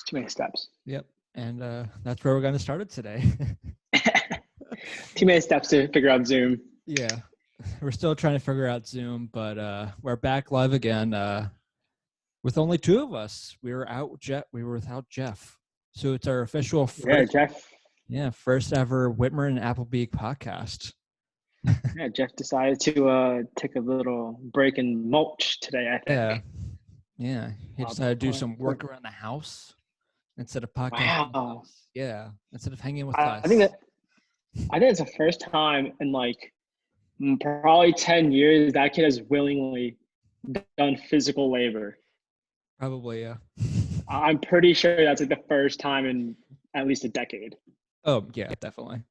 Too many steps. Yep. And that's where we're going to start it today. Too many steps to figure out Zoom. Yeah. We're still trying to figure out Zoom, but we're back live again with only two of us. We were without Jeff. So it's our official first, Jeff. Yeah, first ever Whitmer and Appleby podcast. Yeah, Jeff decided to take a little break and mulch today, I think. Yeah. He decided to do some work around the house instead of podcasting. Wow. Yeah, instead of hanging with us. I think it's the first time in like probably 10 years that kid has willingly done physical labor. Probably, yeah. I'm pretty sure that's like the first time in at least a decade. Oh, yeah, definitely.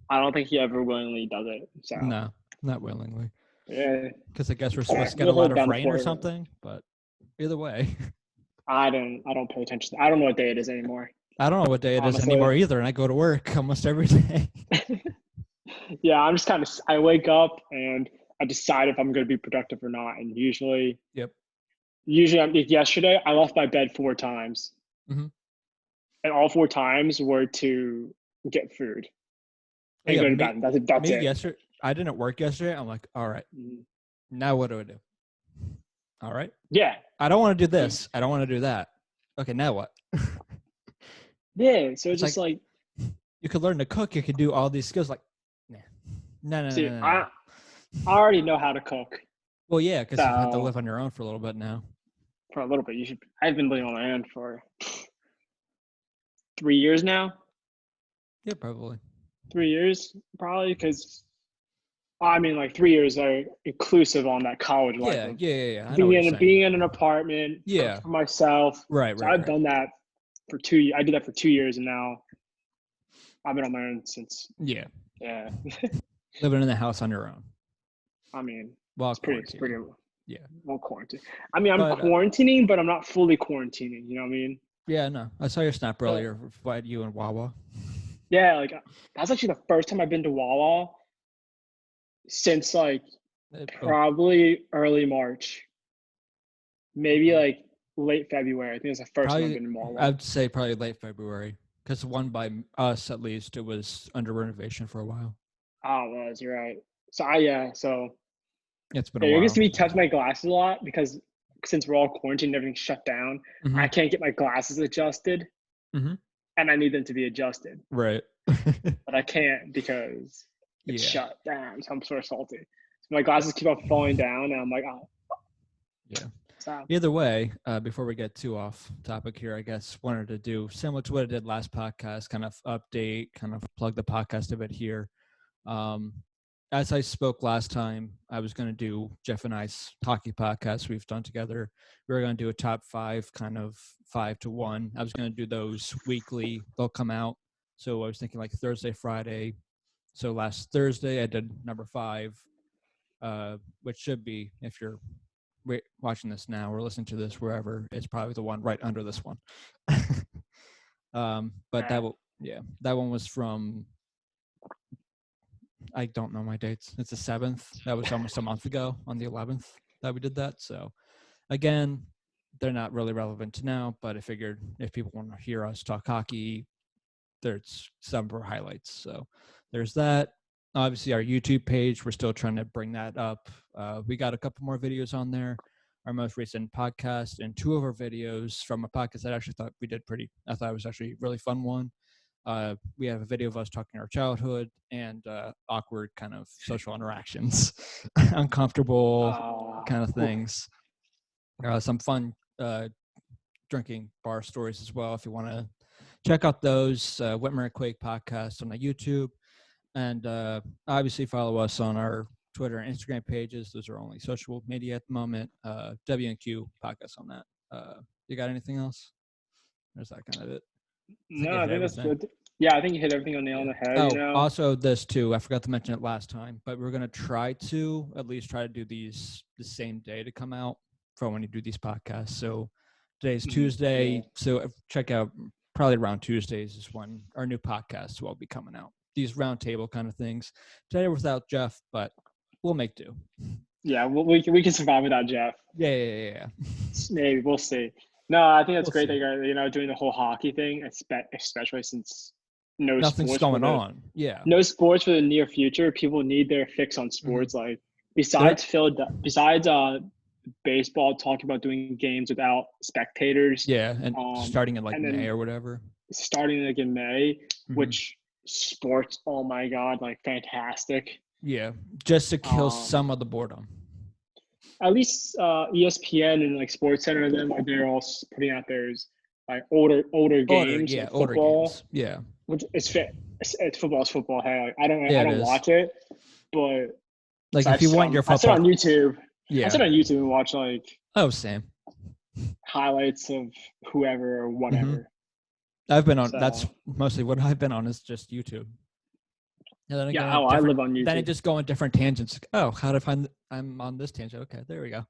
I don't think he ever willingly does it. So no, not willingly. Yeah. Because I guess we're supposed to get a lot of rain or something, but either way. I don't pay attention. I don't know what day it is anymore. I don't know what day it is anymore either, and I go to work almost every day. Yeah, I'm just I wake up and I decide if I'm going to be productive or not. And usually, yesterday I left my bed 4 times. Mm-hmm. And all 4 times were to get food. And go to bed. That's it. Yesterday, I didn't work yesterday. I'm like, all right, now what do I do? All right. Yeah. I don't want to do this. I don't want to do that. Okay, now what? Yeah, so it's just like you could learn to cook. You could do all these skills. Like, no. I already know how to cook. Well, yeah, because you have to live on your own for a little bit now. For a little bit, I've been living on my own for 3 years now. Yeah, probably 3 years, probably, because I mean, like 3 years are inclusive on that college life. Yeah. Being in an apartment, for myself. Right. I've done that for 2 years. I did that for 2 years, and now I've been on my own since. Yeah. Living in the house on your own. I mean, it's pretty. Yeah. Well, quarantine. I mean, I'm quarantining, but I'm not fully quarantining. You know what I mean? Yeah, no. I saw your snap earlier about you and Wawa. Yeah, like that's actually the first time I've been to Wawa since like probably early March, maybe like late February. I think it's the first time I've been to Wawa. I'd say probably late February, because the one by us, at least, it was under renovation for a while. Oh, it was. You're right. So it's been a while. You're going to be touching my glasses a lot because since we're all quarantined, everything's shut down. Mm-hmm. I can't get my glasses adjusted, and I need them to be adjusted. Right. But I can't because it's shut down. So I'm sort of salty. So my glasses keep on falling down, and I'm like, oh. Yeah. So. Either way, before we get too off topic here, I guess wanted to do similar to what I did last podcast, kind of update, kind of plug the podcast a bit here. As I spoke last time, I was going to do Jeff and I's hockey podcast we've done together. We were going to do a top 5, kind of 5 to 1. I was going to do those weekly. They'll come out. So I was thinking like Thursday, Friday. So last Thursday, I did number 5, which should be, if you're watching this now or listening to this wherever, it's probably the one right under this one. But that one was from, I don't know my dates. It's the 7th. That was almost a month ago on the 11th that we did that. So again, they're not really relevant to now, but I figured if people want to hear us talk hockey, there's some of our highlights. So there's that. Obviously our YouTube page, we're still trying to bring that up. We got a couple more videos on there. Our most recent podcast and 2 of our videos from a podcast that I actually thought we did I thought it was actually a really fun one. We have a video of us talking our childhood and awkward kind of social interactions, uncomfortable kind of things. Some fun drinking bar stories as well. If you want to check out those, Whitmer and Quake podcast on the YouTube. And obviously follow us on our Twitter and Instagram pages. Those are only social media at the moment. W&Q podcast on that. You got anything else? There's that kind of it. No, I think that's good. Yeah, I think you hit everything on the nail on the head. Oh, also this too. I forgot to mention it last time, but we're gonna try to do these the same day to come out from when you do these podcasts. So today's Tuesday. So check out probably around Tuesdays is when our new podcasts will be coming out. These roundtable kind of things. Today without Jeff, but we'll make do. Yeah, we can survive without Jeff. Yeah. Maybe we'll see. No, I think that's We'll great that see. you're doing the whole hockey thing, especially since no Nothing's sports for going the on. Yeah. no sports for the near future. People need their fix on Mm-hmm. sports. Like There, besides baseball talking about doing games without spectators, yeah, and um, starting in like and May then or whatever. starting like in May, Mm-hmm. which sports, oh my god, like fantastic. Yeah, just to kill Um, some of the boredom. at least ESPN and like Sports Center and them, like they're all putting out theirs like older games like Older games. football, Yeah, which is fit. It's football's football. Hey, like, I yeah, it don't is. watch it, but Like so if you want your I sit football, on YouTube. I yeah. sit on YouTube and watch like Oh, same. highlights of whoever or Mm-hmm. whatever. I've been on. That's So mostly what I've been on is just YouTube. And then I go yeah, on I different. live on Then I YouTube. just go on different tangents. Oh, how to find? I'm on this tangent. Okay, there we go.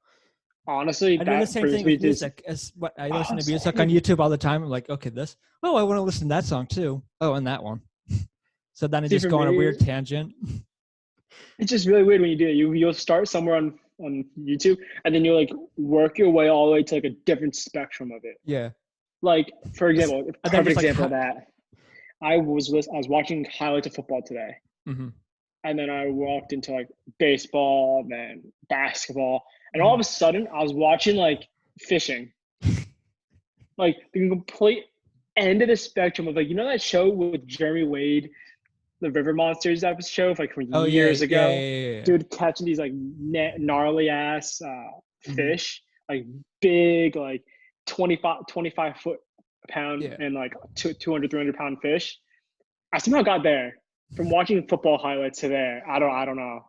Honestly, I do the that same brings thing me with to music. As what I listen oh, to music on same. YouTube all the time. I'm like, okay, this. Oh, I want to listen to that song too. Oh, and that one. So then I See, just for go on a me, weird tangent. it's just really weird when you do it. You'll start somewhere on YouTube, and then you like work your way all the way to like a different spectrum of it. Yeah. Like for example, And then perfect just like, example of that. I was watching highlights of football today, mm-hmm, and then I walked into like baseball, then basketball, and all mm-hmm. of a sudden I was watching like fishing, like the complete end of the spectrum of like that show with Jeremy Wade, the River Monsters show like from Oh yeah, years yeah, ago. yeah, yeah. Dude catching these like gnarly ass Mm-hmm. fish, like big like 25 foot pound Yeah, and like 200 300 pound fish. I somehow got there from watching football highlights to there. I don't know.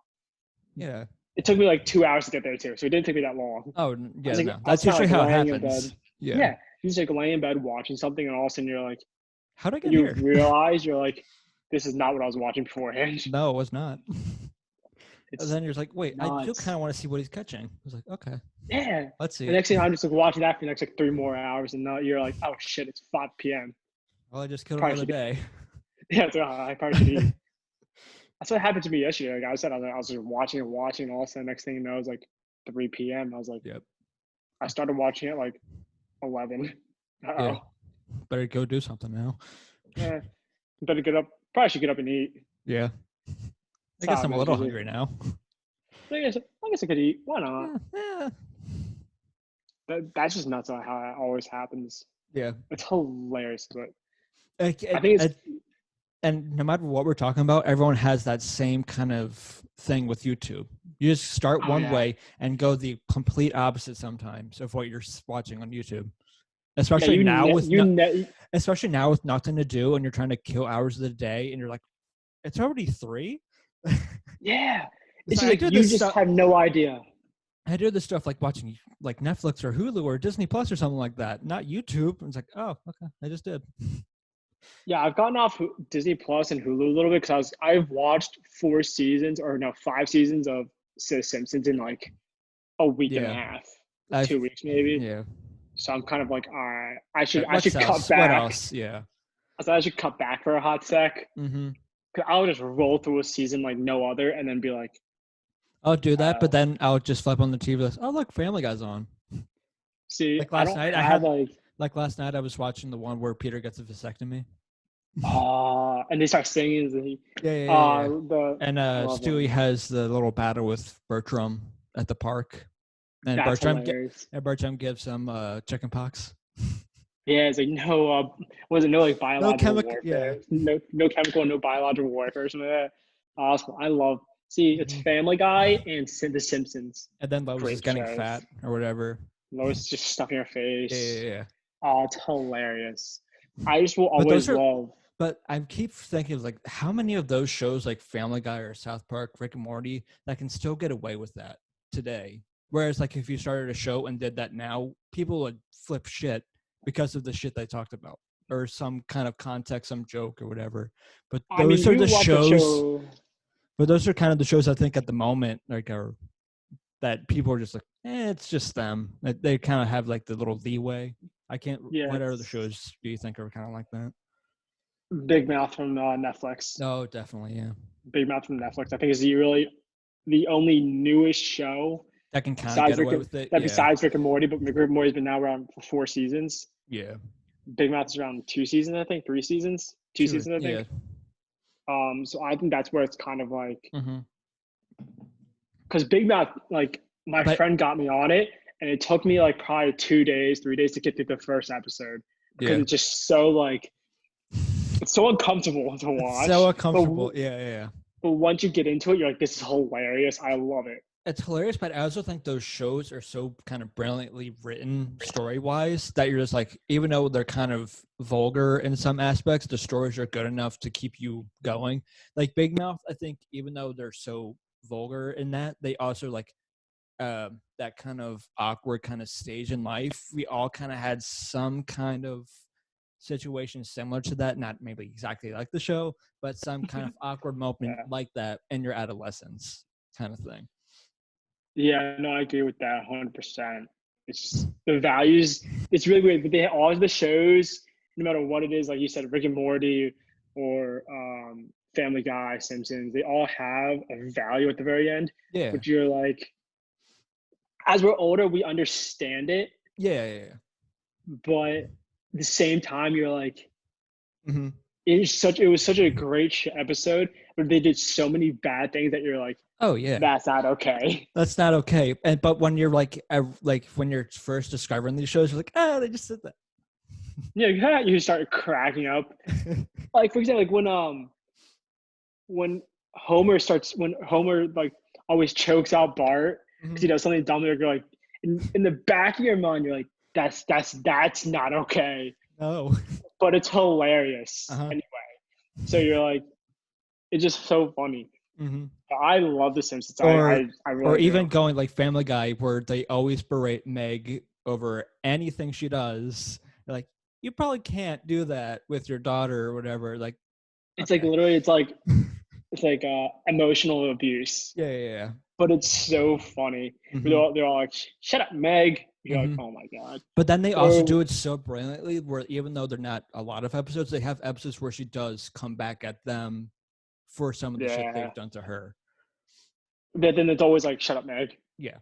yeah. It took me like 2 hours to get there too, so it didn't take me that long. Oh yeah, no, I was that's kind of usually like how it laying in bed. happens. Yeah. Yeah, you just like laying in bed watching something, and all of a sudden you're like, How'd I get you here? realize you're like, this is not what I was watching beforehand. No, it was not. And It's then you're like, wait, I do nuts. kind of want to see what he's catching. I was like, okay, Yeah. let's see The it. next thing I'm just like watching that for the next like 3 more hours, and now you're like, oh shit, it's 5 p.m. Well, I just killed Probably another should, day. yeah, so I probably should eat. That's what happened to me yesterday. Like I said, I was just watching and watching, and all of a sudden, next thing you know, it's like 3 p.m. I was like, Yep. I started watching it like 11. Yeah. Uh-oh. Better go do something now. Yeah. Better get up. Probably should get up and eat. Yeah. I That's guess how I'm it a is little usually. hungry now. I guess I could eat. Why not? Yeah. That's just nuts on how it always happens. Yeah. It's hilarious, but I think it's and no matter what we're talking about, everyone has that same kind of thing with YouTube. You just start one way and go the complete opposite sometimes of what you're watching on YouTube. Especially now with especially now with nothing to do and you're trying to kill hours of the day and you're like, it's already 3. Yeah, it's So just like you just have no idea. I do this stuff like watching like Netflix or Hulu or Disney Plus or something like that, not YouTube. And it's like, oh, okay, I just did. Yeah, I've gotten off Disney Plus and Hulu a little bit because I've watched 5 seasons of The Simpsons in like a week and a half, 2 weeks maybe. Yeah. So I'm kind of like, all right, I should cut back. What else? Yeah. I thought I should cut back for a hot sec. Mm-hmm. Cause I'll just roll through a season like no other, and then be like, I'll do that, but then I'll just flip on the TV. Like, oh, look, Family Guy's on. See, like I last don't night, have like last night I was watching the one where Peter gets a vasectomy. And they start singing. Yeah. And them. Stewie has the little battle with Bertram at the park, and That's Bertram gives him chicken pox. Yeah, it's like no like biological warfare, no chemical, no biological warfare, or something like that. Awesome, I love. See, it's Family Guy and The Simpsons. And then Lois is getting fat or whatever. Lois is just stuffing her face. Yeah. Oh, it's hilarious. I just will always love. But I keep thinking, like, how many of those shows, like Family Guy or South Park, Rick and Morty, that can still get away with that today? Whereas, like, if you started a show and did that now, people would flip shit because of the shit they talked about or some kind of context, some joke or whatever. But those are the shows. But those are kind of the shows I think at the moment, like, are that people are just like, it's just them. They kind of have like the little leeway. I can't. Yeah. What other shows do you think are kind of like that? Big Mouth from Netflix. Oh, definitely, yeah. Big Mouth from Netflix. I think is the only newest show that can kind of get away with it. Besides Rick and Morty, but Rick and Morty's been now around for 4 seasons. Yeah. Big Mouth's around 2 seasons, I think. 3 seasons. 2 seasons, I think. Yeah. So I think that's where it's kind of like, because Big Mouth, like my friend got me on it, and it took me like probably 2 days, 3 days to get through the first episode because it's just so like, it's so uncomfortable to watch. It's so uncomfortable. Yeah. But once you get into it, you're like, this is hilarious. I love it. It's hilarious, but I also think those shows are so kind of brilliantly written story-wise that you're just like, even though they're kind of vulgar in some aspects, the stories are good enough to keep you going. Like Big Mouth, I think, even though they're so vulgar in that, they also like that kind of awkward kind of stage in life. We all kind of had some kind of situation similar to that, not maybe exactly like the show, but some kind of awkward moment like that in your adolescence kind of thing. Yeah, no, I agree with that 100%. It's just the values. It's really weird, but they all the shows, no matter what it is, like you said, Rick and Morty or Family Guy, Simpsons, they all have a value at the very end. Yeah. But you're like, as we're older, we understand it. Yeah. But at the same time, you're like, it was such a great episode, but they did so many bad things that you're like, oh yeah, that's not okay. That's not okay. But when you're like when you're first discovering these shows, you're like, they just said that. Yeah, you start cracking up. Like for example, like when Homer like always chokes out Bart because he does something dumb, you're like, in the back of your mind, you're like, that's not okay. No. But it's hilarious anyway. So you're like, it's just so funny. I love The Simpsons. I really or even going like Family Guy, where they always berate Meg over anything she does. They're like, you probably can't do that with your daughter or whatever. Like, it's like literally, it's like emotional abuse. Yeah. But it's so funny. They're all like, shut up, Meg. You're like, oh my God. But then they also do it so brilliantly where even though they're not a lot of episodes, they have episodes where she does come back at them for some of the shit they've done to her. But then it's always like, shut up, Meg. Yeah.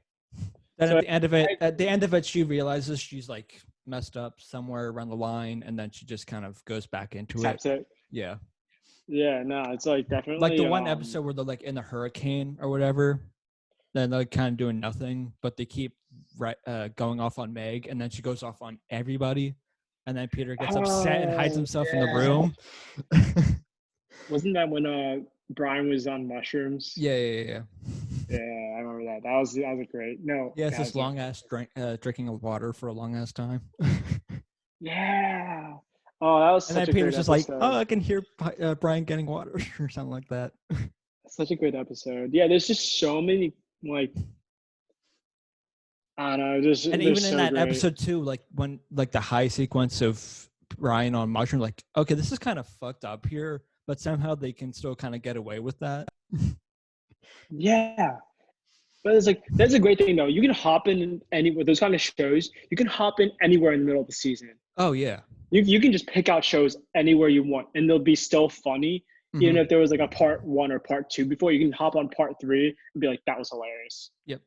Then so at the end of it, she realizes she's like messed up somewhere around the line, and then she just kind of goes back into it. Yeah. Yeah, no, it's like definitely like the one episode where they're like in the hurricane or whatever. Then they're kind of doing nothing, but they keep going off on Meg, and then she goes off on everybody, and then Peter gets upset and hides himself in the room. Wasn't that when Brian was on mushrooms? Yeah. Yeah, I remember that. That was a great. No. Yeah, it's this long ass drinking of water for a long ass time. Yeah. Oh, that was. And then Peter's just like, I can hear Brian getting water or something like that. Such a great episode. Yeah, there's just so many like. I don't know. And even so in that great. episode too, like when like the high sequence of Brian on mushroom, like, okay, this is kind of fucked up here, but somehow they can still kind of get away with that. Yeah. But it's like, that's a great thing though. You can hop in with those kind of shows. You can hop in anywhere in the middle of the season. Oh yeah. You can just pick out shows anywhere you want, and they'll be still funny. Even if there was like a part 1 or part 2 before, you can hop on part 3 and be like, that was hilarious. Yep.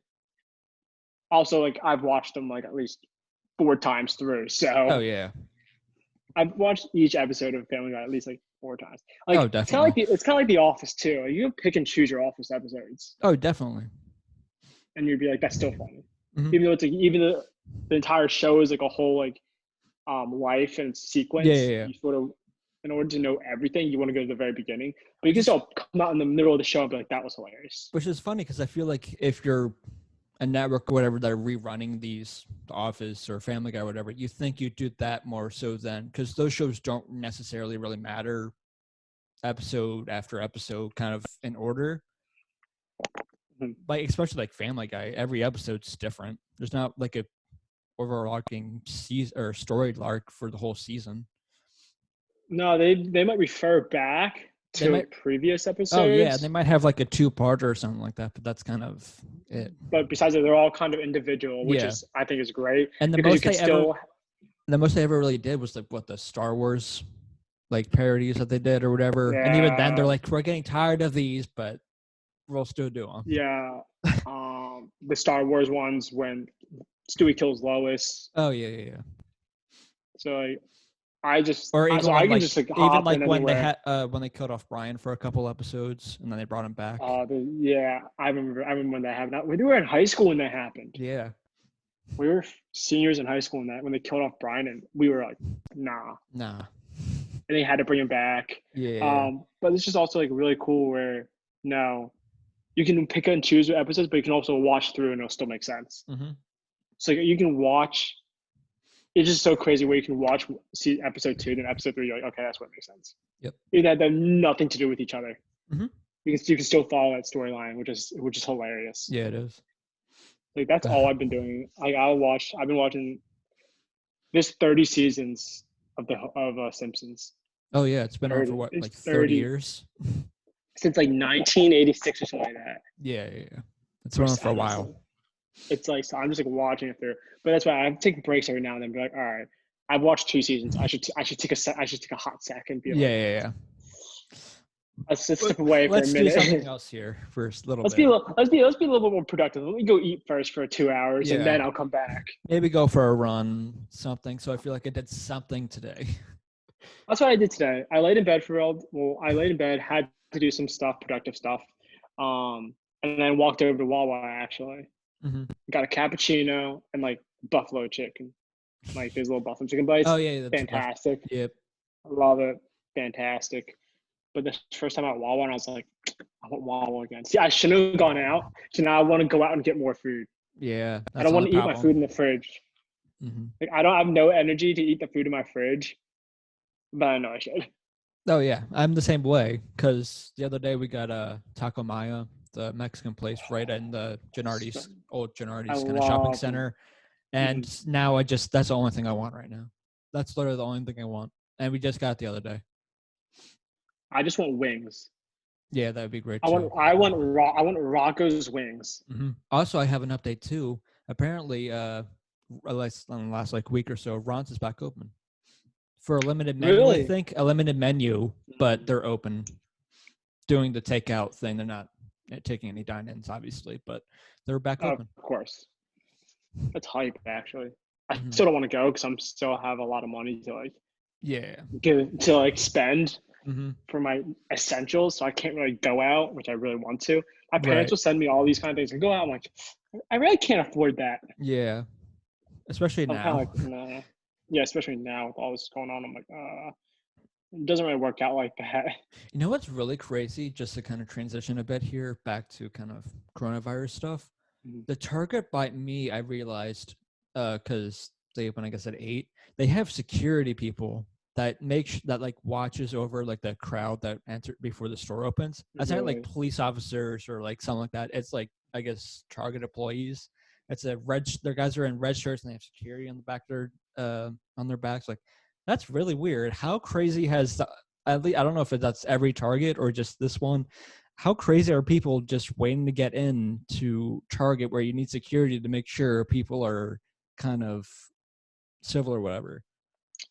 Also, like I've watched them like at least 4 times through. So. Oh yeah. I've watched each episode of Family Guy at least like 4 times. Like, oh, definitely. It's kind of like The Office too. Like, you can pick and choose your Office episodes. Oh, definitely. And you'd be like, that's still funny. Even though it's like the entire show is like a whole like life and sequence. Yeah. You sort of, in order to know everything, you want to go to the very beginning. But you can still come out in the middle of the show and be like, that was hilarious. Which is funny because I feel like if you're a network or whatever that are rerunning these, The Office or Family Guy or whatever, you think you do that more so than, because those shows don't necessarily really matter episode after episode kind of in order. Like especially like Family Guy, every episode's different. There's not like a overarching season or story arc for the whole season. No, they might refer back to previous episodes. Oh yeah, they might have like a 2-parter or something like that, but that's kind of it. But besides that, they're all kind of individual, which is I think is great. And the most they ever really did was like what the Star Wars like parodies that they did or whatever. Yeah. And even then they're like, we're getting tired of these, but we'll still do them. Yeah. The Star Wars ones when Stewie kills Lois. Oh yeah. So like, I just or even so when, I can like, just like even hop like in when anywhere. they when they killed off Brian for a couple episodes and then they brought him back. Yeah, I remember when that happened. We were in high school when that happened. Yeah. We were seniors in high school when they killed off Brian, and we were like, nah. And they had to bring him back. Yeah. But it's just also like really cool where no, you can pick and choose your episodes, but you can also watch through and it'll still make sense. Mm-hmm. So you can watch. It's just so crazy where you can see episode 2, then episode 3, you're like, okay, that's what makes sense. Yep. They have nothing to do with each other. Mm-hmm. You can still follow that storyline, which is hilarious. Yeah, it is. Like that's all I've been doing. Like I've been watching this 30 seasons of Simpsons. Oh yeah, it's been on for what, like 30 years? Since like 1986 or something like that. Yeah. It's been on for a while. It's like, so I'm just like watching it through. But that's why I take breaks every now and then. Be like, all right, I've watched 2 seasons. I should take a hot second. Yeah. Let's step away for a minute. Let's do something else here for a little bit. Let's be a little bit more productive. Let me go eat first for 2 hours, and then I'll come back. Maybe go for a run, something. So I feel like I did something today. That's what I did today. I laid in bed I laid in bed, had to do some stuff, productive stuff, and then walked over to Wawa actually. Mm-hmm. Got a cappuccino and like buffalo chicken, like these little buffalo chicken bites. Oh yeah, that's fantastic. Yep, I love it. Fantastic. But the first time at Wawa, and I was like, I want Wawa again. See, I shouldn't have gone out. So now I want to go out and get more food. Yeah, I don't want to eat my food in the fridge. Mm-hmm. Like I don't have no energy to eat the food in my fridge, but I know I should. Oh yeah, I'm the same way. Cause the other day we got Taco Maya, the Mexican place right in the old Gennardi's kind of shopping center, and now that's the only thing I want right now. That's literally the only thing I want, and we just got it the other day. I just want wings. Yeah, that would be great too. I want Rocco's wings. Mm-hmm. Also, I have an update too. Apparently, last like week or so, Ron's is back open for a limited menu. Really? I think a limited menu, but they're open, doing the takeout thing. They're not taking any dine-ins, obviously, but they're back open. Of course, that's hype. Actually, I still don't want to go because I'm still have a lot of money to spend. Mm-hmm. For my essentials, so I can't really go out, which I really want to. My parents will send me all these kind of things and go out. I'm like, I really can't afford that. Yeah, especially now. Nah. Yeah, especially now with all this going on. I'm like, it doesn't really work out like that. You know what's really crazy? Just to kind of transition a bit here back to kind of coronavirus stuff. Mm-hmm. The Target by me, I realized, because they open, I guess, at 8. They have security people that watches over like the crowd that entered before the store opens. It's not like police officers or like something like that. It's like, I guess, Target employees. It's their guys are in red shirts and they have security on the back on their backs. Like, that's really weird. How crazy has at least, I don't know if that's every Target or just this one. How crazy are people just waiting to get in to Target where you need security to make sure people are kind of civil or whatever?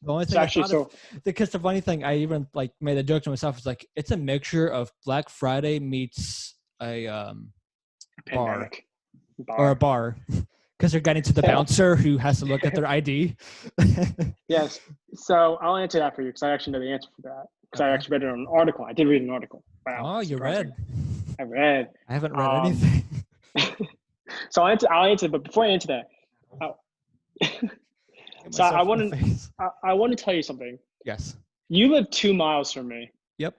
The only thing because the funny thing, I even like made a joke to myself, is like, it's a mixture of Black Friday meets a bar or a bar, because they're getting to the bouncer who has to look at their ID. Yes. So I'll answer that for you because I actually know the answer for that because I actually read it on an article. I did read an article. Wow. Oh, you read? I read. I haven't read anything. So I'll answer, but before I answer that, so I want to tell you something. Yes. You live 2 miles from me. Yep.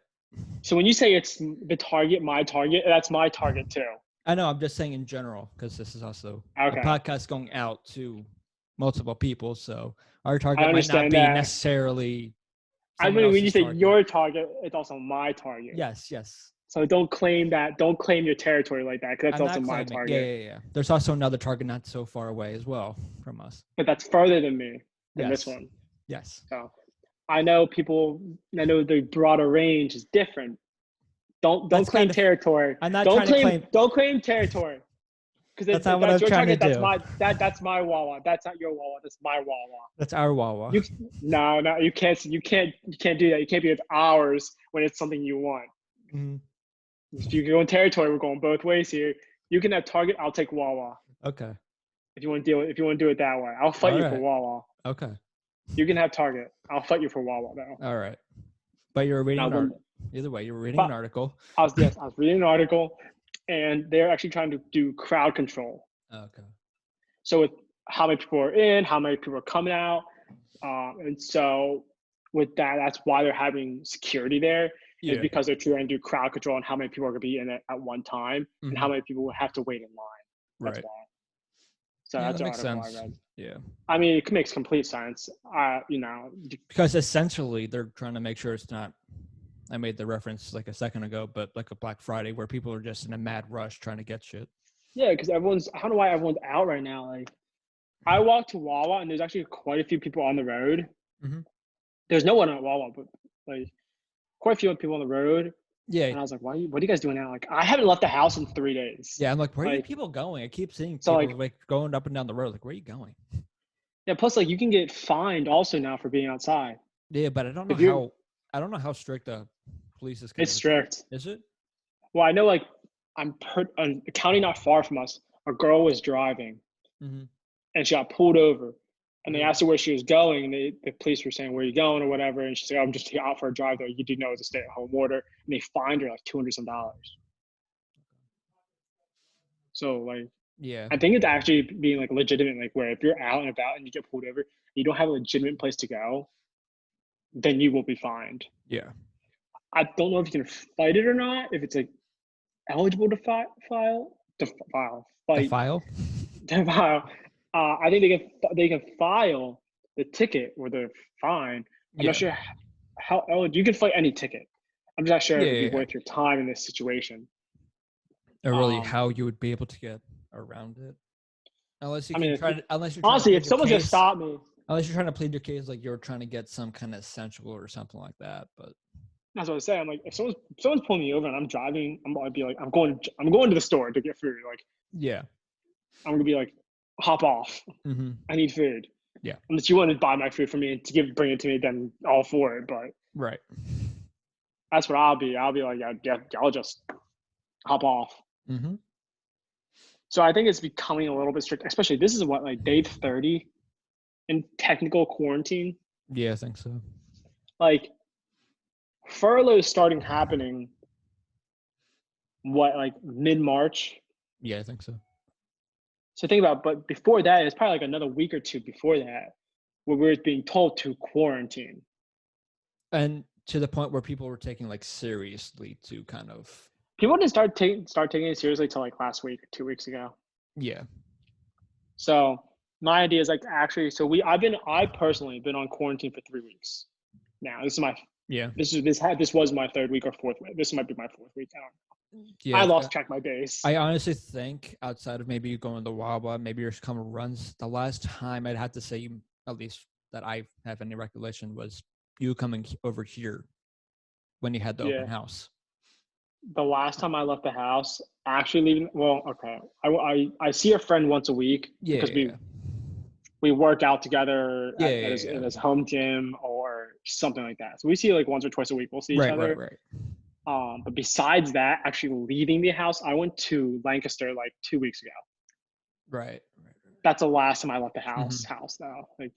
So when you say it's the Target, my Target, that's my Target too. I know. I'm just saying in general because this is also a podcast going out to multiple people. So our Target might not be necessarily. I mean, when you say your Target, it's also my Target. Yes. So don't claim your territory like that, because that's also my Target. Yeah. There's also another Target not so far away as well from us. But that's further than me than this one. Yes. So I know the broader range is different. Don't claim territory. I'm not trying to claim. Don't claim territory. Because that's not what I'm trying to do. That's my Wawa. That's not your Wawa. That's my Wawa. That's our Wawa. No, you can't do that. You can't be it's ours when it's something you want. Mm-hmm. If you go in territory, we're going both ways here. You can have Target. I'll take Wawa. Okay. If you want to do it that way, I'll fight you for Wawa. Okay. You can have Target. I'll fight you for Wawa though. All right. But you were reading an article. Either way, you were reading an article. I was reading an article, and they're actually trying to do crowd control. Okay. So with how many people are in, how many people are coming out, and so with that, that's why they're having security there. Yeah. Is because they're trying to do crowd control on how many people are going to be in it at one time, and how many people will have to wait in line. That's why. So that's that makes sense. I read. Yeah. I mean, it makes complete sense. Because essentially they're trying to make sure it's not. I made the reference like a second ago, but like a Black Friday where people are just in a mad rush trying to get shit. Yeah, because I don't know why everyone's out right now. Like, I walked to Wawa and there's actually quite a few people on the road. Mm-hmm. There's no one at Wawa, but like quite a few people on the road. Yeah. And I was like, what are you guys doing now? Like, I haven't left the house in 3 days. Yeah, I'm like, where are people going? I keep seeing people like going up and down the road. Like, where are you going? Yeah, plus like you can get fined also now for being outside. Yeah, but I don't know how strict the police is. It's strict. Is it? Well, I know like a county not far from us, a girl was driving and she got pulled over. And they asked her where she was going, and the police were saying, where are you going or whatever. And she's like, I'm just out for a drive, though. You do know it's a stay-at-home order. And they fined her like $200-some. So, like, yeah, I think it's actually being, like, legitimate, like, where if you're out and about and you get pulled over, and you don't have a legitimate place to go, then you will be fined. Yeah. I don't know if you can fight it or not, if it's, like, eligible to file. I think they can file the ticket or the fine. I'm not sure how you can fight any ticket. I'm just not sure if it'd be worth your time in this situation. Or really how you would be able to get around it. Unless you're honestly, if someone's gonna stop me. Unless you're trying to plead your case like you're trying to get some kind of essential or something like that. But that's what I say. I'm like, if someone's pulling me over and I'm driving, I'm gonna be like, I'm going to the store to get food. Like, yeah, I'm gonna be like, hop off. Mm-hmm. I need food. Yeah. Unless you want to buy my food for me and bring it to me, then all for it. But right. That's what I'll be. I'll be like, yeah, I'll just hop off. Mm-hmm. So I think it's becoming a little bit strict, especially this is like day 30 in technical quarantine. Yeah, I think so. Like furloughs starting happening like mid-March? Yeah, I think so. So think about, but before that, it's probably like another week or two before that, where we're being told to quarantine. And to the point where people were taking like seriously to kind of. People didn't start taking it seriously till like last week, 2 weeks ago. Yeah. So my idea is like actually, so I personally been on quarantine for 3 weeks. Now this was my third week or fourth week. This might be my fourth week. I don't know. Yeah, I lost track of my days. I honestly think outside of maybe you going to Wawa, maybe your summer runs, the last time I'd have to say, at least that I have any recollection, was you coming over here when you had the open house. The last time I left the house, actually leaving, well, okay. I see a friend once a week because we work out together at his home gym or something like that. So we see like once or twice a week. We'll see each other. Right. But besides that, actually leaving the house, I went to Lancaster like 2 weeks ago. Right. That's the last time I left the house though. Like,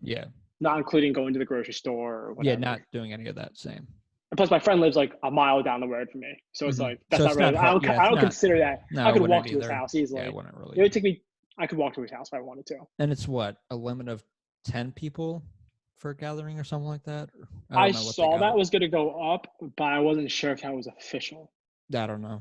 not including going to the grocery store or whatever. Yeah, not doing any of that same. And plus, my friend lives like a mile down the road from me, so it's like that's not really. I don't consider that. No, I could walk to his house easily. Yeah, it wouldn't really. It would take me. I could walk to his house if I wanted to. And it's what, a limit of 10 people for a gathering or something like that? I saw that was going to go up, but I wasn't sure if that was official. I don't know.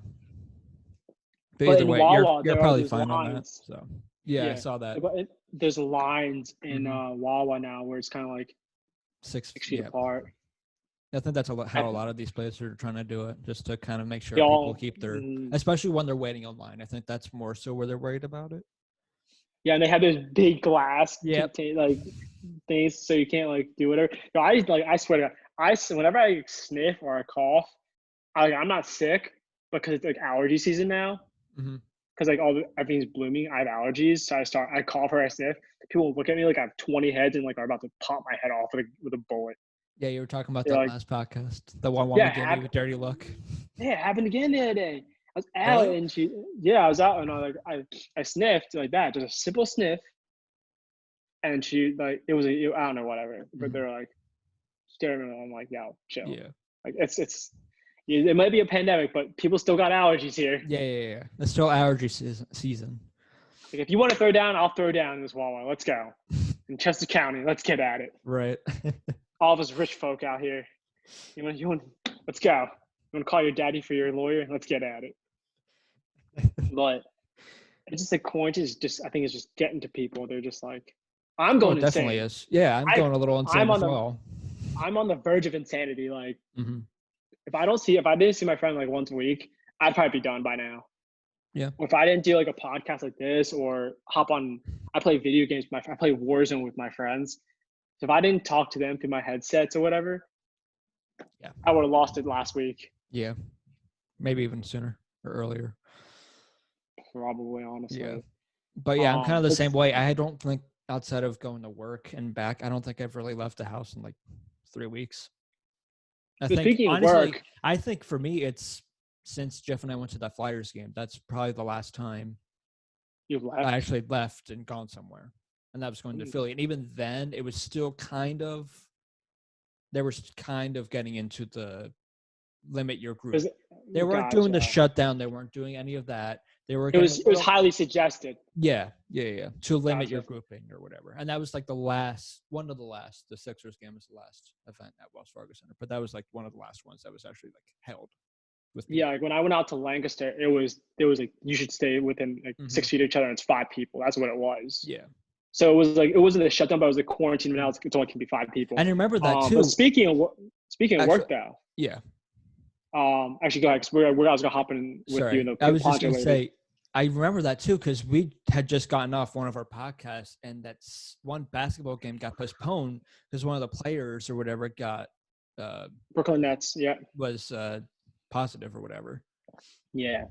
But either way, Wawa, you're probably fine on that. So yeah, I saw that. But there's lines in Wawa now where it's kind of like 6 feet apart. I think that's how a lot of these places are trying to do it, just to kind of make sure people keep their, especially when they're waiting online. I think that's more so where they're worried about it. Yeah, and they have those big glass like things, so you can't like do whatever. I swear to God, whenever I sniff or I cough, I'm not sick because it's like allergy season now. Because like everything's blooming, I have allergies, so I cough or I sniff. People look at me like I have 20 heads and like are about to pop my head off with a bullet. Yeah, you were talking about that last podcast. The one woman gave me a dirty look. Yeah, it happened again the other day. I was out Really? and I was out and I sniffed like that, just a simple sniff. And she like, I don't know, whatever, but Mhm. they're like staring at me. I'm like, yo, chill. Yeah. Like it might be a pandemic, but people still got allergies here. Yeah. It's still allergy season. Like, if you want to throw down, I'll throw down this Wawa. Let's go. In Chester County, let's get at it. Right. All of us rich folk out here. Let's go. You want to call your daddy for your lawyer? Let's get at it. But it's just like quarantine is just, I think it's just getting to people. They're just like, I'm Oh, going it definitely insane. is. Yeah, I'm going a little insane as well. I'm on the verge of insanity. Like, Mm-hmm. if I didn't see my friend like once a week, I'd probably be done by now. Yeah. Or if I didn't do like a podcast like this or hop on, I play video games. I play Warzone with my friends. So if I didn't talk to them through my headsets or whatever, Yeah, I would have lost it last week. Yeah, maybe even sooner or earlier. Probably, honestly. Yeah, but yeah, I'm kind of the same way. I don't think outside of going to work and back, I don't think I've really left the house in like 3 weeks. I think honestly, I think for me, it's since Jeff and I went to that Flyers game. That's probably the last time I actually left and gone somewhere, and that was going to Philly. And even then, it was still they were kind of getting into the limit your group. They weren't doing the shutdown. They weren't doing any of that. They were. It was highly suggested. Yeah. To limit your grouping or whatever. And that was like one of the last. The Sixers game was the last event at Wells Fargo Center, but that was like one of the last ones that was actually like held. Yeah, like when I went out to Lancaster, there was like you should stay within like 6 feet of each other. And it's 5 people. That's what it was. Yeah. So it wasn't a shutdown, but it was a quarantine. Now it's only can be 5 people. And I remember that too. But speaking of work, though. Yeah. Actually, go ahead. Because I was gonna hop in with you. I was just gonna say, I remember that too because we had just gotten off one of our podcasts, and that's one basketball game got postponed because one of the players or whatever got Brooklyn Nets. Yeah. Was positive or whatever. Yeah.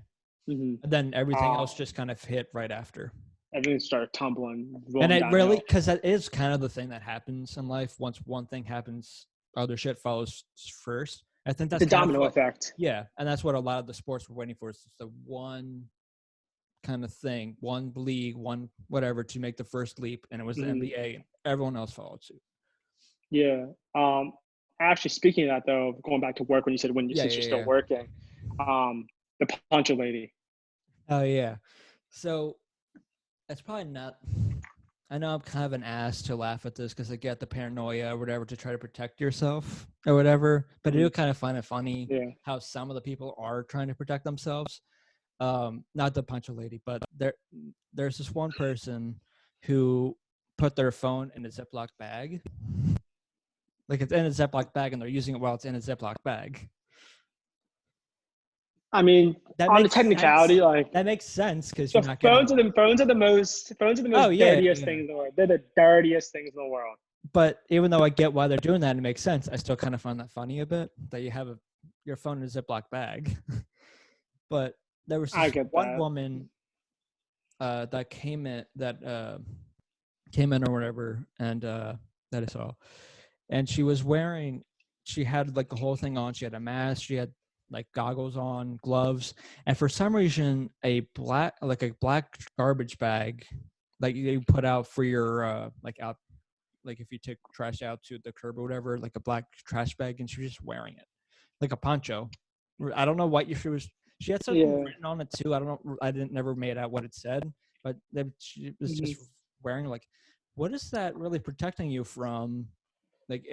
And then everything else just kind of hit right after. Everything started tumbling. And it really, because that is kind of the thing that happens in life. Once one thing happens, other shit follows first. I think that's the domino effect. Yeah, and that's what a lot of the sports were waiting for. Is the one kind of thing, one league, one whatever to make the first leap, and it was the NBA, and everyone else followed suit. Yeah. Actually, speaking of that, though, going back to work when you said since you're still working, the puncher lady. Oh yeah, so it's probably not. I know I'm kind of an ass to laugh at this because I get the paranoia or whatever to try to protect yourself or whatever, but I do kind of find it funny how some of the people are trying to protect themselves. Not the puncher lady, but there's this one person who put their phone in a Ziploc bag. Like it's in a Ziploc bag and they're using it while it's in a Ziploc bag. I mean, on the technicality, like that makes sense because phones are the most dirtiest things in the world. They're the dirtiest things in the world. But even though I get why they're doing that, it makes sense. I still kind of find that funny a bit that you have your phone in a Ziploc bag. But there was one woman that came in or whatever, and that I saw, and she had like the whole thing on. She had a mask. She had like goggles on, gloves, and for some reason a black garbage bag like you put out for your like if you take trash out to the curb or whatever, like a black trash bag, and she was just wearing it like a poncho. I don't know what she had something written on it too. I don't know. I never made out what it said, but she was just wearing like, what is that really protecting you from? Like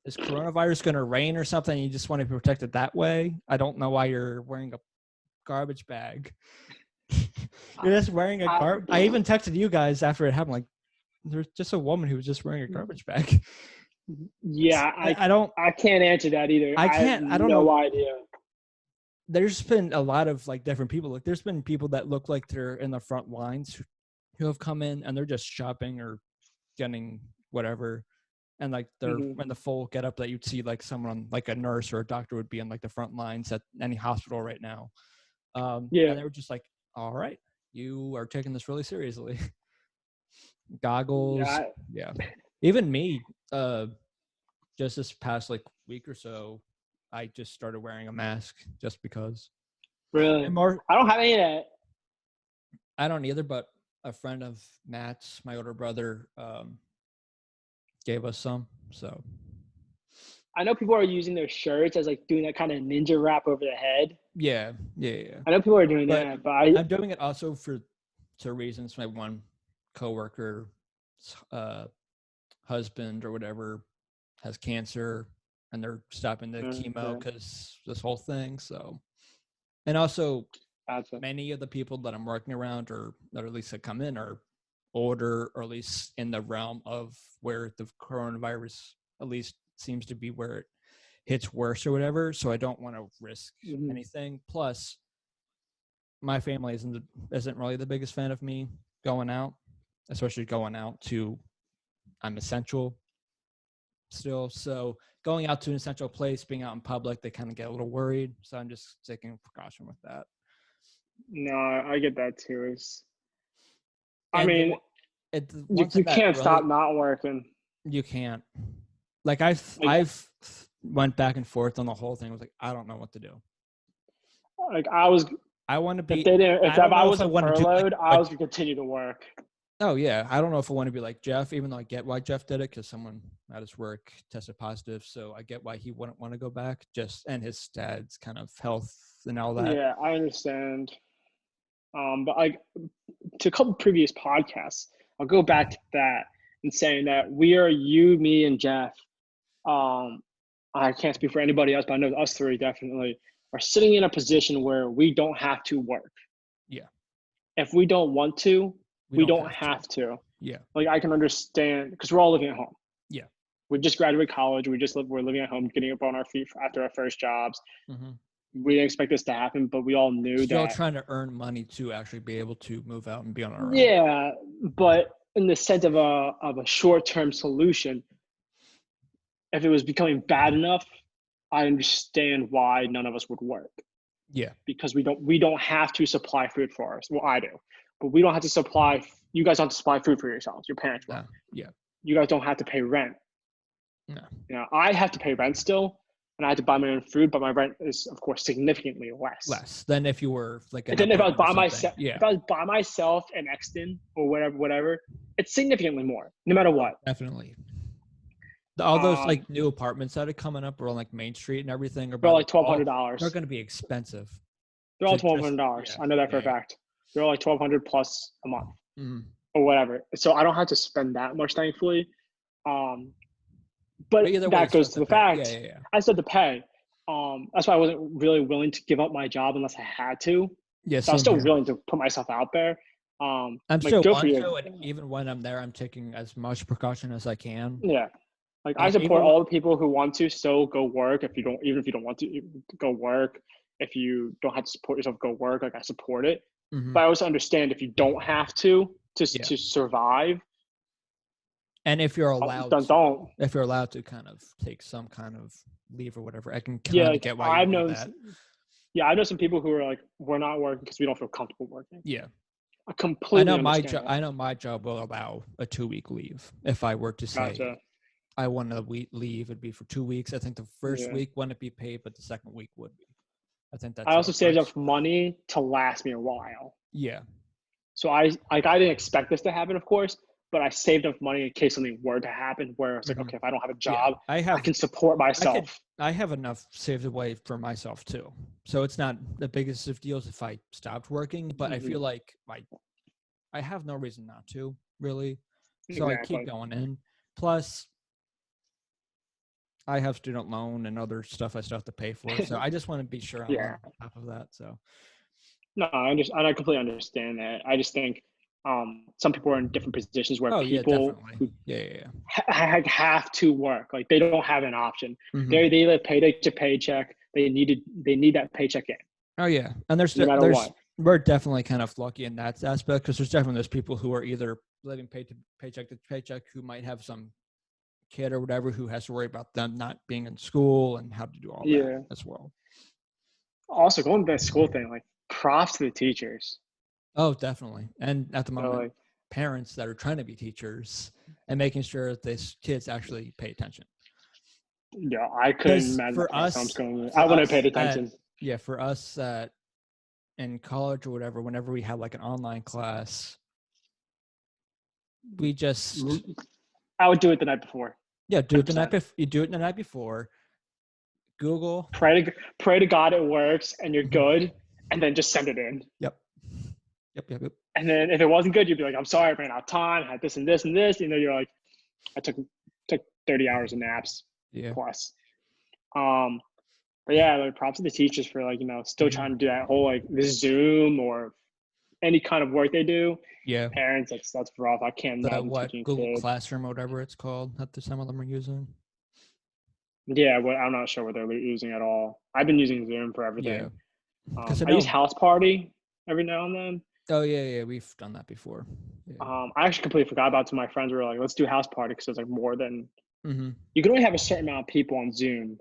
is coronavirus going to rain or something? You just want to protect it that way? I don't know why you're wearing a garbage bag. You're just wearing a garbage. I even texted you guys after it happened. Like, there's just a woman who was just wearing a garbage bag. Yeah, I can't answer that either. I don't know. No idea. There's been a lot of like different people. Like, there's been people that look like they're in the front lines who have come in and they're just shopping or getting whatever. And like they're in the full getup that you'd see like someone like a nurse or a doctor would be in like the front lines at any hospital right now. And they were just like, all right, you are taking this really seriously. Goggles. Yeah. Even me, just this past like week or so, I just started wearing a mask just because. Really? I don't have any of that. I don't either, but a friend of Matt's, my older brother, gave us some. So I know people are using their shirts as like doing that kind of ninja wrap over the head. Yeah. I know people are doing that, but I'm doing it also for two reasons. My one coworker, husband or whatever, has cancer, and they're stopping the chemo because this whole thing. So, and also, many of the people that I'm working around, or that at least that come in, are older, or at least in the realm of where the coronavirus at least seems to be where it hits worse or whatever. So I don't want to risk anything. Plus, my family isn't really the biggest fan of me going out, especially going out to, I'm essential still. So going out to an essential place, being out in public, they kind of get a little worried. So I'm just taking precaution with that. No, I get that too. You can't stop not working. You can't. Like I've went back and forth on the whole thing. I was like, I don't know what to do. Like I want to be. If I wasn't furloughed, I was going to continue to work. Oh yeah, I don't know if I want to be like Jeff, even though I get why Jeff did it, because someone at his work tested positive. So I get why he wouldn't want to go back, and his dad's kind of health and all that. Yeah, I understand. But like to a couple previous podcasts, I'll go back to that and saying that we are you, me, and Jeff. I can't speak for anybody else, but I know us three definitely are sitting in a position where we don't have to work. Yeah. If we don't want to, we don't have to. Yeah. Like I can understand because we're all living at home. Yeah. We just graduated college. We're living at home, getting up on our feet after our first jobs. Mm-hmm. We didn't expect this to happen, but we all knew Still trying to earn money to actually be able to move out and be on our own. Yeah, but in the sense of a short-term solution, if it was becoming bad enough, I understand why none of us would work. Yeah. Because we don't have to supply food for us. Well, I do. But we don't have to supply you guys don't have to supply food for yourselves. Your parents will. Yeah. You guys don't have to pay rent. No. You know, I have to pay rent still, and I have to buy my own food, but my rent is of course significantly less than if you were like and then if I was by myself. Yeah. If I was by myself in Exton or whatever, it's significantly more, no matter what. Definitely. All those like new apartments that are coming up are on like Main Street and everything. They're like $1,200. They're going to be expensive. They're all $1,200. I know that for a fact. They're all like $1,200 plus a month or whatever. So I don't have to spend that much, thankfully. But that goes to the fact. Yeah. I said to pay. That's why I wasn't really willing to give up my job unless I had to. Yeah, so I was still willing to put myself out there. I'm still want to, and even when I'm there, I'm taking as much precaution as I can. Yeah. Like I support all the people who want to still go work. Even if you don't want to go work, if you don't have to support yourself, go work. Like I support it, but I also understand if you don't have to survive. And if you're allowed, if you're allowed to kind of take some kind of leave or whatever, I can kind of get why you do that. Yeah, I know some people who are like, we're not working because we don't feel comfortable working. Yeah. I completely understand. I know my job will allow a 2-week leave if I were to say. Gotcha. I want to leave. It'd be for 2 weeks. I think the first week wouldn't be paid, but the second week would be. I think that's. I also saved up money to last me a while. Yeah. So I didn't expect this to happen, of course, but I saved up money in case something were to happen. Where it's like, okay, if I don't have a job, I can support myself. I have enough saved away for myself too, so it's not the biggest of deals if I stopped working. But I feel like I have no reason not to really, so I keep going in. Plus, I have student loan and other stuff I still have to pay for. So I just want to be sure I'm on top of that. So. No, I completely understand that. I just think some people are in different positions where people have to work. Like they don't have an option. They live paycheck to paycheck. They need that paycheck in. Oh yeah, and we're definitely kind of lucky in that aspect because there's definitely those people who are either living paycheck to paycheck who might have some kid or whatever who has to worry about them not being in school and how to do all that as well. Also, going back to school thing, like props to the teachers. Oh, definitely. And at the moment, parents that are trying to be teachers and making sure that these kids actually pay attention. Yeah, I couldn't imagine for us. I wouldn't have paid attention. For us at in college or whatever, whenever we had like an online class, we just I would do it the night before. Yeah, do it the night before. You do it the night before. Google. Pray to God it works and you're good, and then just send it in. Yep. And then if it wasn't good, you'd be like, I'm sorry, I ran out of time, I had this and this and this. You know, you're like, I took 30 hours of naps plus. But yeah, like props to the teachers for like, you know, still trying to do that whole like this Zoom or any kind of work they do. Yeah. Parents, that's rough. I can't imagine teaching Google kids. Classroom or whatever it's called that some of them are using. Yeah, well, I'm not sure what they're using at all. I've been using Zoom for everything. Yeah. I use House Party every now and then. Oh yeah, we've done that before. Yeah. I actually completely forgot about it. My friends were like, "Let's do House Party," because there's like more than you can only have a certain amount of people on Zoom.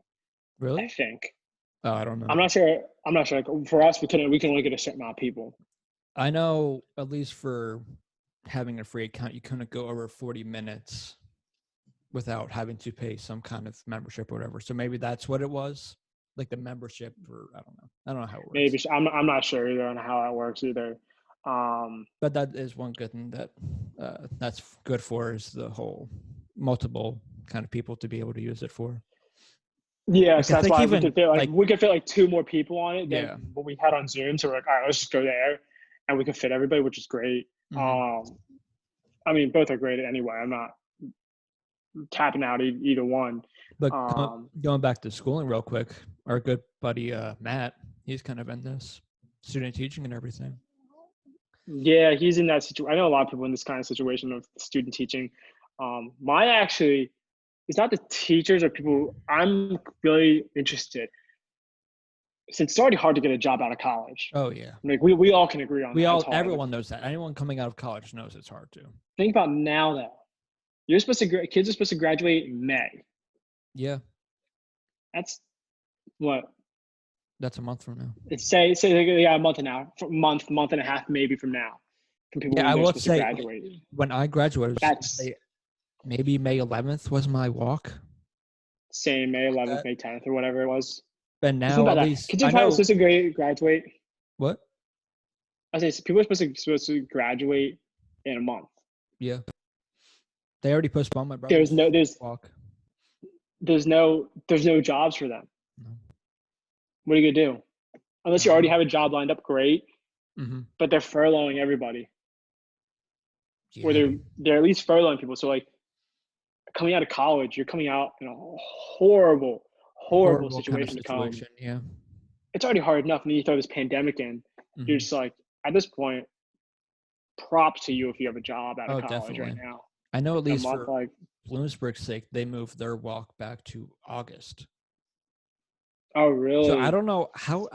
Really? I think. Oh, I don't know. I'm not sure. Like, for us, we can only get a certain amount of people. I know at least for having a free account, you couldn't go over 40 minutes without having to pay some kind of membership or whatever. So maybe that's what it was, like the membership, or I don't know how it works. Maybe I'm not sure either on how that works either. But that is one good thing that that's good for, is the whole multiple kind of people to be able to use it for. Yeah, so that's why we could fit like 2 more people on it than what we had on Zoom. So we're like, all right, let's just go there, and we can fit everybody, which is great. I mean, both are great anyway. I'm not tapping out either one. But going back to schooling real quick, our good buddy Matt, he's kind of in this student teaching and everything. Yeah, he's in that situation. I know a lot of people in this kind of situation of student teaching. It's not the teachers or people. I'm really interested, since it's already hard to get a job out of college. Oh yeah, like we all can agree on that. Everyone knows that. Anyone coming out of college knows it's hard to. Think about now though. Kids are supposed to graduate in May. Yeah. That's what? That's a month from now. It's say a month and a half maybe from now. From people I will say when I graduated, maybe May 11th was my walk. Same, May 11th, May 10th, or whatever it was. But now at least kids are supposed to graduate. What? I say people are supposed to graduate in a month. Yeah. They already postponed my brother's walk. There's no jobs for them. No. What are you gonna do? Unless you already have a job lined up, great. But they're furloughing everybody. Yeah. Or they're at least furloughing people. So like coming out of college, you're coming out in a horrible situation kind of situation. Yeah. It's already hard enough, and then you throw this pandemic in. You're just like, at this point, props to you if you have a job out of college definitely. Right now. I know at least for Bloomsburg's sake, they moved their walk back to August. Oh, really? So I don't know how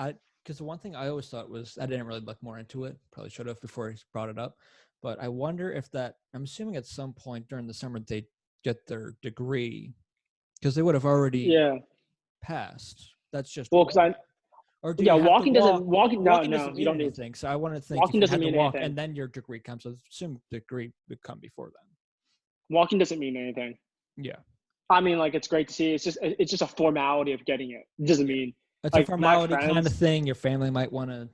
because the one thing I always thought was, I didn't really look more into it. Probably should have before I brought it up. But I wonder if I'm assuming at some point during the summer they get their degree, because they would have already passed. That's just because walking doesn't you don't need anything. So I want to think walking doesn't mean anything, and then your degree comes. So I assume the degree would come before then. Walking doesn't mean anything. Yeah. I mean, like, it's great to see. It's just a formality of getting it. It doesn't mean it's like a formality kind of thing. Your family might want to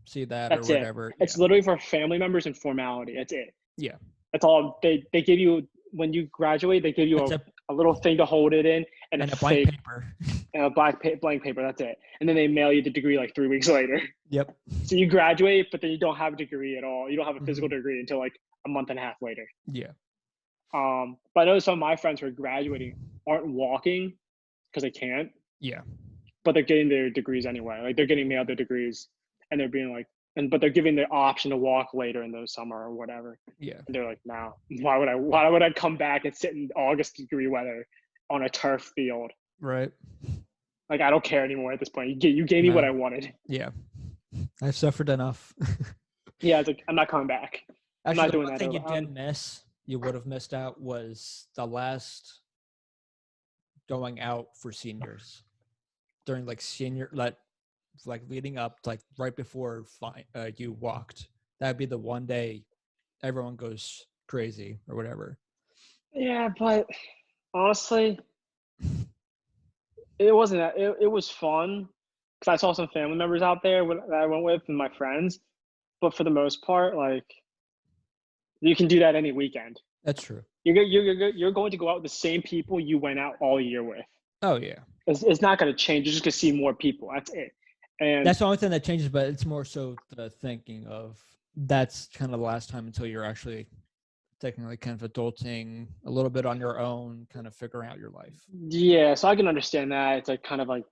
see that or whatever. It's literally for family members and formality. That's it. Yeah. That's all. They give you when you graduate. They give you a little thing to hold it in and a blank paper. And a blank paper. That's it. And then they mail you the degree like 3 weeks later. Yep. So you graduate, but then you don't have a degree at all. You don't have a physical degree until like a month and a half later. Yeah. But I know some of my friends who are graduating aren't walking because they can't. Yeah. But they're getting their degrees anyway. Like they're getting mailed their degrees, and they're being like, but they're giving the option to walk later in the summer or whatever. Yeah. And they're like, no, why would I come back and sit in August degree weather on a turf field? Right. Like I don't care anymore at this point. You gave me what I wanted. Yeah. I've suffered enough. Yeah, it's like I'm not coming back. I'm not doing that. The one thing you did miss. You would have missed out was the last going out for seniors during like leading up, like right before you walked. That'd be the one day everyone goes crazy or whatever. Yeah, but honestly, it wasn't that. It was fun, because I saw some family members out there that I went with and my friends. But for the most part, like, you can do that any weekend. That's true. You're going to go out with the same people you went out all year with. Oh yeah. It's not going to change. You're just going to see more people. That's it. And that's the only thing that changes, but it's more so the thinking of that's kind of the last time until you're actually technically kind of adulting a little bit on your own, kind of figuring out your life. Yeah, so I can understand that. It's like kind of like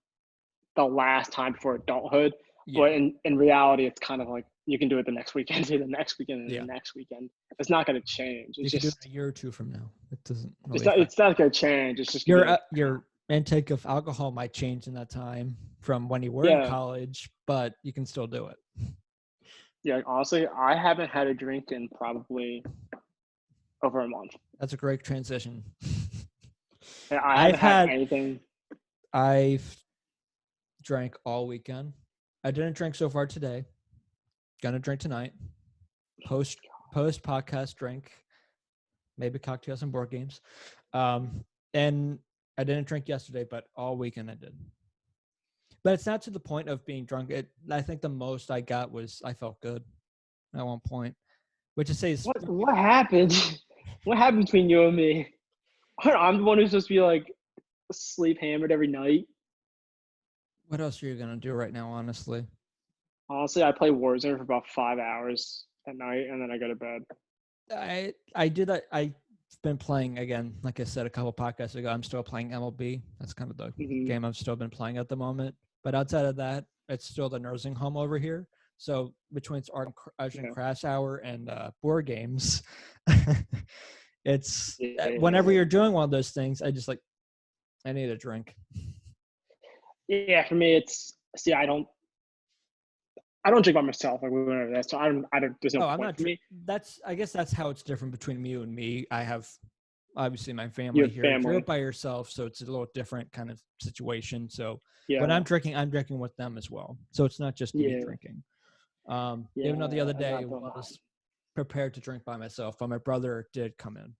the last time before adulthood. Yeah. But in reality, it's kind of like you can do it the next weekend, the next weekend, and the next weekend. It's not going to change. It's you just can do it a year or two from now. It doesn't really it's not going to change. It's just your intake of alcohol might change in that time from when you were in college, but you can still do it. Yeah, honestly, I haven't had a drink in probably over a month. That's a great transition. Yeah, I've had anything. I've drank all weekend. I didn't drink so far today. Gonna drink tonight. Post podcast drink. Maybe cocktails and board games. And I didn't drink yesterday, but all weekend I did. But it's not to the point of being drunk. I think the most I got was I felt good at one point. Which is say what happened? What happened between you and me? I'm the one who's supposed to be like sleep hammered every night. What else are you gonna do right now, honestly? Honestly, I play Warzone for about 5 hours at night, and then I go to bed. I did. I've been playing again. Like I said a couple podcasts ago, I'm still playing MLB. That's kind of the game I've still been playing at the moment. But outside of that, it's still the nursing home over here. So between art and crash hour and board games, it's whenever you're doing one of those things, I just like I need a drink. Yeah, for me, it's I don't drink by myself. Like whatever that. So I don't. There's no point for me. I guess that's how it's different between you and me. I have obviously my family here. You're by yourself, so it's a little different kind of situation. So when I'm drinking with them as well. So it's not just me drinking. Even though the other day I was prepared to drink by myself, but my brother did come in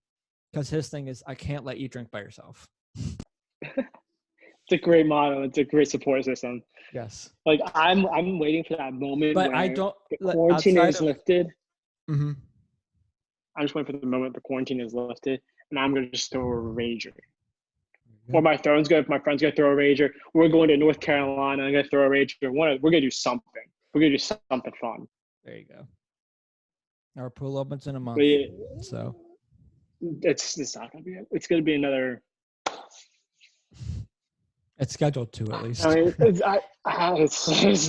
because his thing is I can't let you drink by yourself. It's a great motto. It's a great support system. Yes. Like I'm waiting for that moment but where I don't, the quarantine is lifted. Mm-hmm. I'm just waiting for the moment the quarantine is lifted, and I'm gonna just throw a rager. Or my friend's gonna throw a rager. We're going to North Carolina. I'm gonna throw a rager. We're gonna do something. We're gonna do something fun. There you go. Our pool opens in a month, so it's not gonna be. It's gonna be another. It's scheduled to at least. I mean, it's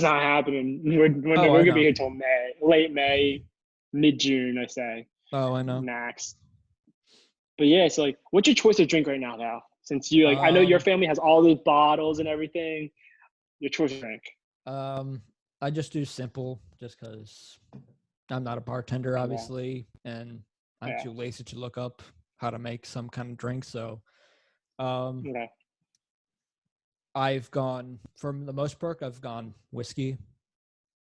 not happening. We're gonna be here till May, late May, mid June. I say. Oh, I know. Max. But yeah, it's like, what's your choice of drink right now, Val? Since you I know your family has all these bottles and everything. Your choice of drink. I just do simple, just because I'm not a bartender, obviously, and I'm too lazy to look up how to make some kind of drink. So, I've gone, for the most part, I've gone whiskey.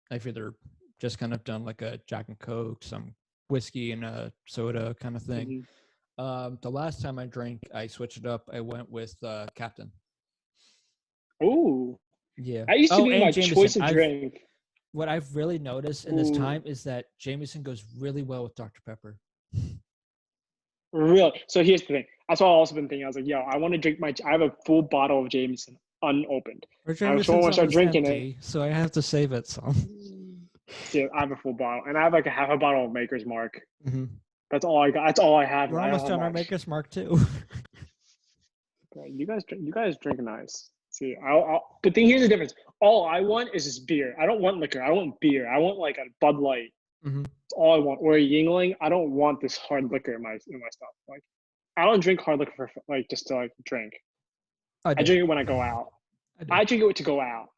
I've either just kind of done like a Jack and Coke, some whiskey and a soda kind of thing. The last time I drank, I switched it up. I went with Captain. Oh, yeah. That used to be my choice of drink. What I've really noticed in this time is that Jameson goes really well with Dr. Pepper. Really? So here's the thing. That's what I've also been thinking. I was like, yo, I want to drink I have a full bottle of Jameson unopened. I just want to start drinking it. So I have to save it some. Yeah, I have a full bottle. And I have like a half a bottle of Maker's Mark. Mm-hmm. That's all I got. That's all I have. We're almost done our Maker's Mark too. You guys drink nice. See, but here's the difference. All I want is just beer. I don't want liquor. I want beer. I want like a Bud Light. Mm-hmm. That's all I want. Or a Yingling. I don't want this hard liquor in my stuff. Like, I don't drink hard liquor for like just to like drink. I drink it when I go out. I drink it to go out.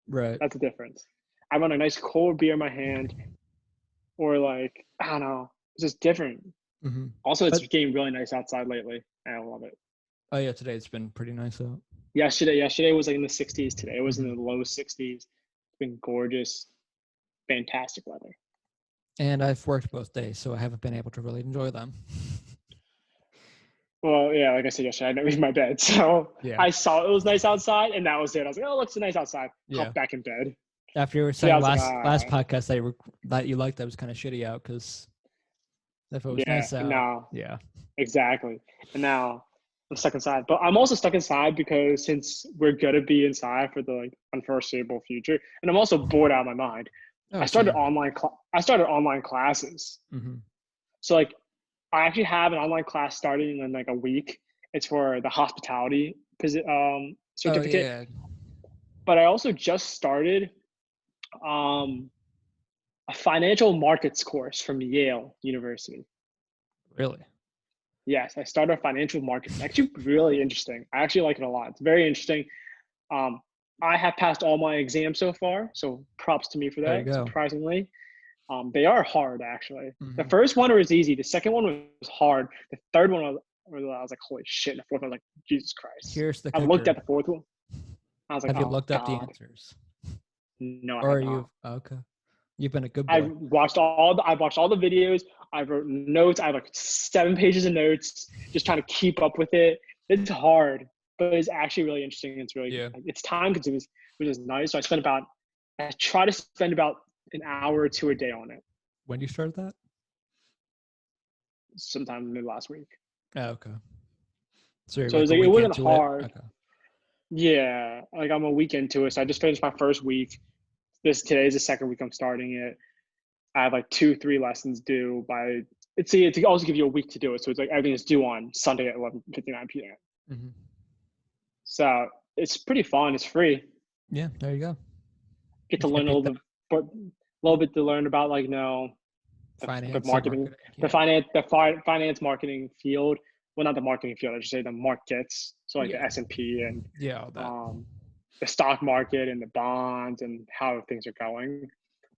Right. That's the difference. I want a nice cold beer in my hand, or like I don't know. It's just different. Mm-hmm. Also, it's getting really nice outside lately. I love it. Oh yeah, today it's been pretty nice out. Yesterday was like in the 60s. Today it was in the low 60s. It's been gorgeous, fantastic weather. And I've worked both days, so I haven't been able to really enjoy them. Well, yeah, like I said yesterday, I didn't leave my bed. So Yeah. I saw it was nice outside, and that was it. I was like, oh, it looks nice outside. Yeah. Hop back in bed. After you were So yeah, I saying was like, last podcast that you liked that was kind of shitty out because if it was yeah, nice and out, now, yeah. exactly. And now I'm stuck inside. But I'm also stuck inside because since we're going to be inside for the unforeseeable future, and I'm also bored out of my mind. Oh, I started same. online classes. Mm-hmm. So I actually have an online class starting in a week. It's for the hospitality Oh certificate. yeah. But I also just started um, a financial markets course from Yale University. Really? Yes, I started financial markets. It's actually really interesting. I actually like it a lot. It's very interesting. Um, I have passed all my exams so far, so props to me for There you that. go. Surprisingly, they are hard actually. The Mm-hmm. first one was easy. The second one was hard. The third one I was like, holy shit. And the fourth one I was like, Jesus Christ. Here's the I looked kicker. at the fourth one. I was like, Have you oh looked up the God. answers? No, I Or have are not. you okay? You've been a good I boy. watched all the videos. I wrote notes. I have 7 pages of notes, just trying to keep up with it. It's hard, but it's actually really interesting. It's really Yeah. it's time consuming, which is nice. So I try to spend about an hour or two a day on it. When you started that? Sometime mid last week. Oh, okay. So you're So like a it week wasn't into it? hard. Okay. Yeah, I'm a week into it. So I just finished my first week. Today's the second week I'm starting it. I have 2-3 lessons due by it also gives you a week to do it. So it's everything is due on Sunday at 11:59 p.m. Mm-hmm. So it's pretty fun. It's free. Yeah, there you go. Get to You learn a beat little that bit, but a little bit to learn about the finance and marketing, marketing. the Yeah. finance marketing field. Well, not the marketing field. I should say the markets. So the Yeah. S&P and Yeah, all that. the stock market and the bonds and how things are going.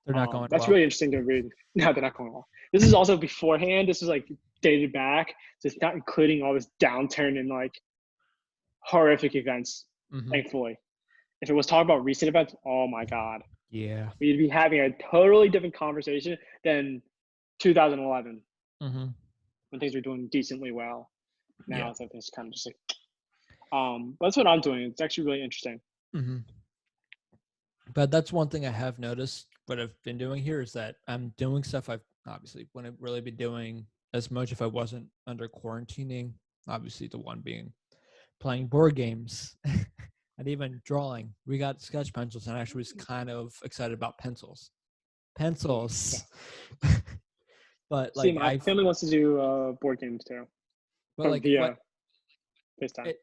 They're not going That's well. really interesting to read. No, they're not going well. This is also beforehand. This is dated back. So it's not including all this downturn and horrific events. Mm-hmm. Thankfully, if it was talking about recent events, oh my God, Yeah. we'd be having a totally different conversation than 2011 Mm-hmm. when things were doing decently well. Now Yeah. it's kind of just but that's what I'm doing. It's actually really interesting. Mm-hmm. But that's one thing I have noticed. What I've been doing here is that I'm doing stuff I've obviously wouldn't really be doing as much if I wasn't under quarantining. Obviously, the one being playing board games and even drawing. We got sketch pencils, and I actually was kind of excited about pencils. Pencils. Yeah. But See, my family wants to do board games too, but via FaceTime.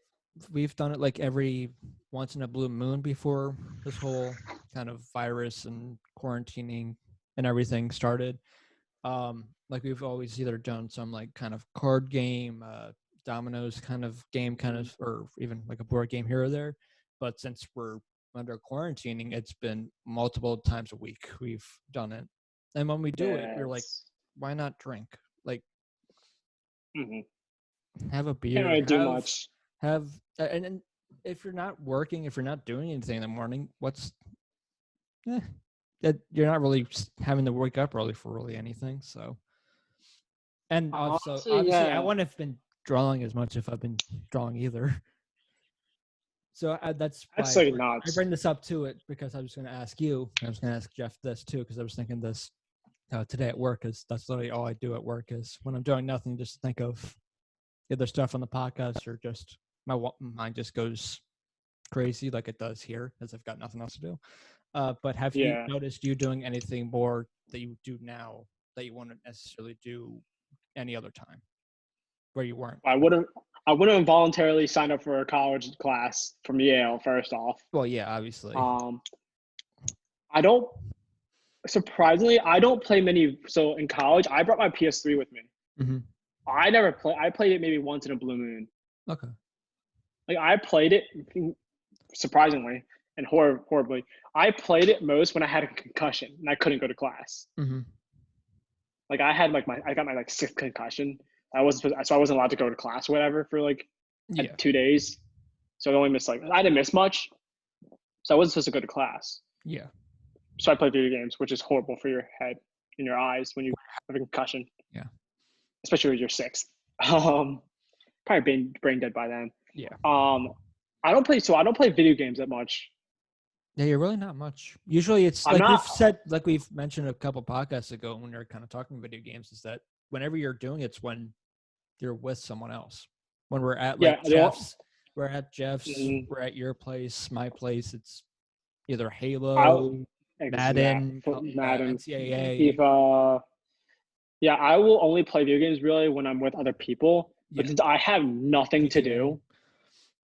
We've done it every once in a blue moon before this whole kind of virus and quarantining and everything started. We've always either done some kind of card game, dominoes kind of game, or even a board game here or there. But since we're under quarantining, it's been multiple times a week we've done it. And when we do it, we're like, why not drink? Have a beer. Can't really do much. And if you're not working, if you're not doing anything in the morning, you're not really having to wake up early for really anything. So, and also, obviously, yeah. I wouldn't have been drawing as much if I've been drawing either. So that's why I bring this up to it, because I was going to ask you. I was going to ask Jeff this too, because I was thinking this today at work, because that's literally all I do at work is when I'm doing nothing, just think of either stuff on the podcast or just my mind just goes crazy like it does here, as I've got nothing else to do. But have you noticed you doing anything more that you do now that you wouldn't necessarily do any other time where you weren't? I wouldn't voluntarily sign up for a college class from Yale, first off. Well, yeah, obviously. Surprisingly, I don't play many. So in college, I brought my PS3 with me. Mm-hmm. I played it maybe once in a blue moon. Okay. I played it, surprisingly and horribly. I played it most when I had a concussion and I couldn't go to class. Mm-hmm. I got my 6th concussion. I wasn't allowed to go to class or whatever for 2 days. So I only missed I didn't miss much. So I wasn't supposed to go to class. Yeah. So I played video games, which is horrible for your head and your eyes when you have a concussion. Yeah. Especially when you're 6. probably brain dead by then. Yeah. I don't play video games that much. Yeah, you're really not much. Usually it's we've mentioned a couple podcasts ago when we were kind of talking video games, is that whenever you're doing it's when you're with someone else. When we're at Jeff's, we're at your place, my place, it's either Halo, Madden, NCAA. FIFA. Yeah, I will only play video games really when I'm with other people. But since I have nothing to do,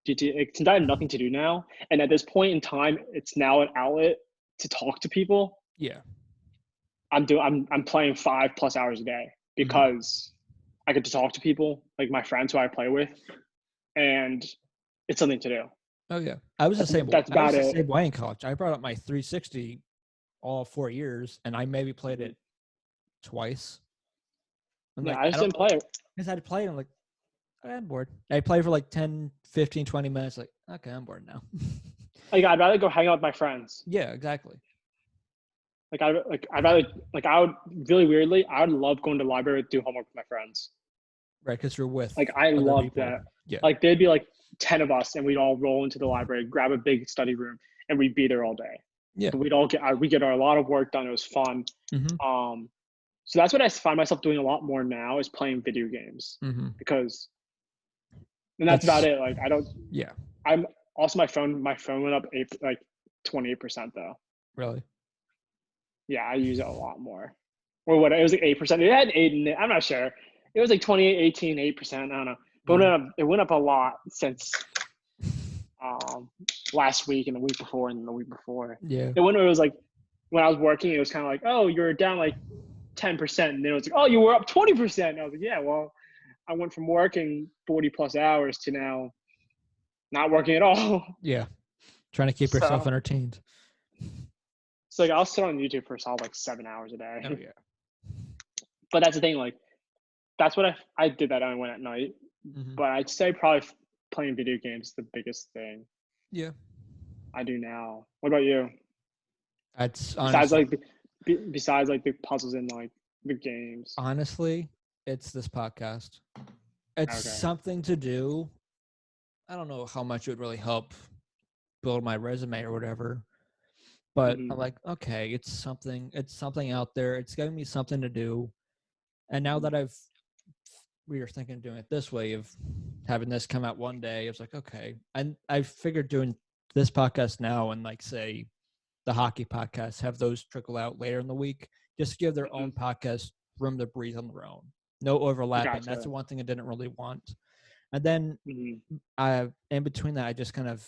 since I have nothing to do now, and at this point in time, it's now an outlet to talk to people. Yeah, I'm playing 5+ hours a day because I get to talk to people, like my friends who I play with, and it's something to do. Oh yeah, I was the same. That's about it. Same way in college. I brought up my 360 all 4 years, and I maybe played it twice. I just didn't play it. Because I'd play it, I'm like, I'm bored. I play for like 10, 15, 20 minutes, like, okay, I'm bored now. Like, I'd rather go hang out with my friends. Yeah, exactly. I would really weirdly, I would love going to the library to do homework with my friends. Right, because you're with I love that. Yeah. Like, there'd be like 10 of us, and we'd all roll into the library, grab a big study room, and we'd be there all day. Yeah. But we get a lot of work done. It was fun. So that's what I find myself doing a lot more now, is playing video games because, and that's about it. Like, I don't. Yeah. I'm also my phone went up 28% though. Really? Yeah, I use it a lot more. Or what? It was like 8%. It had 8 in it. I'm not sure. It was like 28, 18, 8%. I don't know. But it went up a lot since last week and the week before and the week before. Yeah. And when it was like, when I was working, it was kind of like, oh, you're down like 10%. And then it was like, oh, you were up 20%. And I was like, yeah, well, I went from working 40+ hours to now not working at all. Yeah. Trying to keep yourself entertained. So like, I'll sit on YouTube for a solid like 7 hours a day. Oh yeah. But that's the thing, like, that's what I did that only went at night. But I'd say probably playing video games is the biggest thing. Yeah. I do now. What about you? That's besides like the puzzles and like the games. Honestly, it's this podcast. It's something to do. I don't know how much it would really help build my resume or whatever. But I'm like, okay, it's something out there. It's giving me something to do. And now that we were thinking of doing it this way, of having this come out one day, I was like, okay. And I figured doing this podcast now and like say the hockey podcast, have those trickle out later in the week, just give their own podcast room to breathe on their own. No overlapping. Gotcha. That's the one thing I didn't really want. And then in between that, I just kind of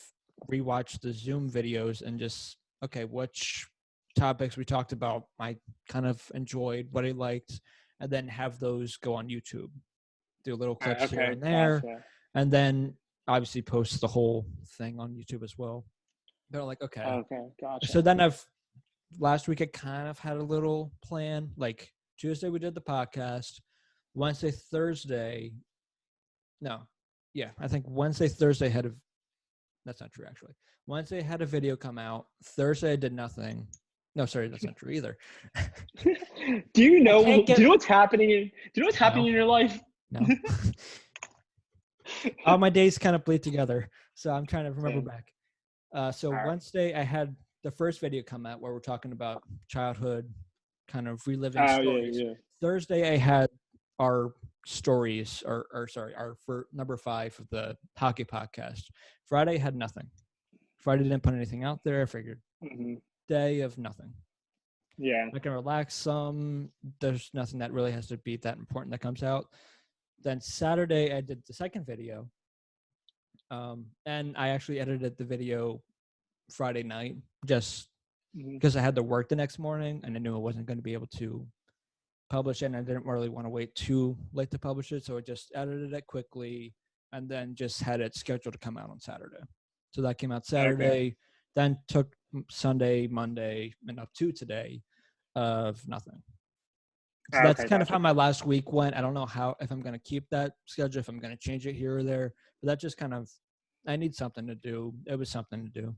rewatched the Zoom videos and just, okay, which topics we talked about I kind of enjoyed, what I liked, and then have those go on YouTube. Do little clips here and there. Gotcha. And then obviously post the whole thing on YouTube as well. They're like, okay, gotcha. So then last week I kind of had a little plan. Like Tuesday we did the podcast. Wednesday, Thursday. I think Wednesday, Thursday that's not true actually. Wednesday had a video come out. Thursday I did nothing. No, sorry, that's not true either. Do you know what's happening in your life? No. All my days kind of bleed together, so I'm trying to remember back. So Wednesday I had the first video come out where we're talking about childhood, kind of reliving stories. Yeah. Thursday I had our stories, our for number 5 of the hockey podcast. Friday I had nothing. Friday didn't put anything out there. I figured day of nothing. Yeah. I can relax some. There's nothing that really has to be that important that comes out. Then Saturday I did the second video. And I actually edited the video Friday night just because I had to work the next morning and I knew I wasn't going to be able to publish it, and I didn't really want to wait too late to publish it. So I just edited it quickly and then just had it scheduled to come out on Saturday. So that came out Saturday, then took Sunday, Monday, and up to today of nothing. So that's kind of how my last week went. I don't know if I'm going to keep that schedule, if I'm going to change it here or there, but that just kind of, I need something to do. It was something to do.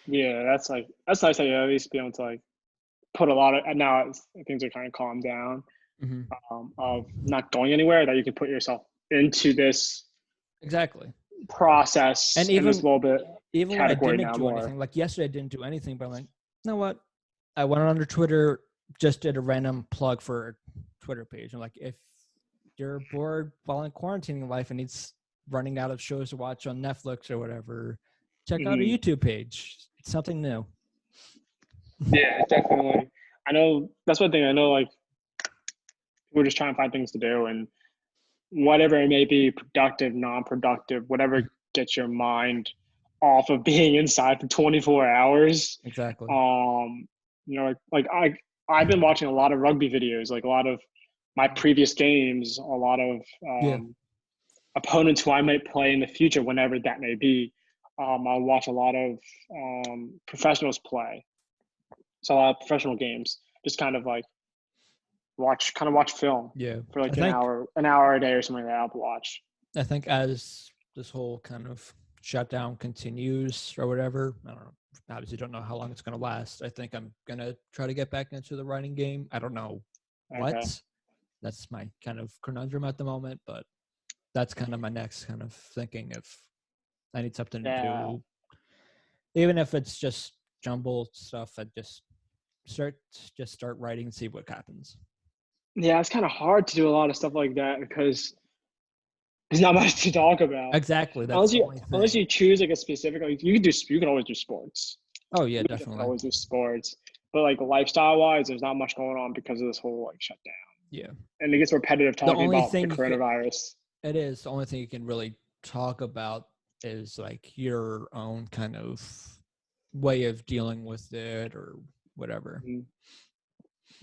Yeah, that's nice that you at least be able to like put a lot of, and now things are kind of calmed down, of not going anywhere, that you can put yourself into this exactly process and in this little bit even when I category didn't now do more. anything, like yesterday I didn't do anything, but I'm like, you know what? I went on Twitter, just did a random plug for a Twitter page. I'm like, if you're bored while in quarantining life and it's running out of shows to watch on Netflix or whatever, check out a YouTube page. It's something new. Yeah, definitely. I know that's one thing. I know, like, we're just trying to find things to do, and whatever it may be, productive, non-productive, whatever gets your mind off of being inside for 24 hours. Exactly. You know, I've been watching a lot of rugby videos, like a lot of my previous games, a lot of opponents who I might play in the future, whenever that may be. I'll watch a lot of professionals play. So a lot of professional games, just kind of like watch film for like an hour a day or something like that. I'll watch. I think as this whole kind of shutdown continues or whatever, I don't know. Obviously, don't know how long it's going to last. I think I'm going to try to get back into the writing game. I don't know what. Okay. That's my kind of conundrum at the moment, but that's kind of my next kind of thinking if I need something to do. Even if it's just jumble stuff, I just start writing and see what happens. Yeah, it's kind of hard to do a lot of stuff like that because there's not much to talk about. Exactly. That's unless you choose like a specific, like you can always do sports. Oh yeah, definitely. Always do sports, but like lifestyle wise, there's not much going on because of this whole like shutdown. Yeah, and it gets repetitive talking about the coronavirus. It is the only thing you can really talk about is like your own kind of way of dealing with it or whatever. Mm-hmm.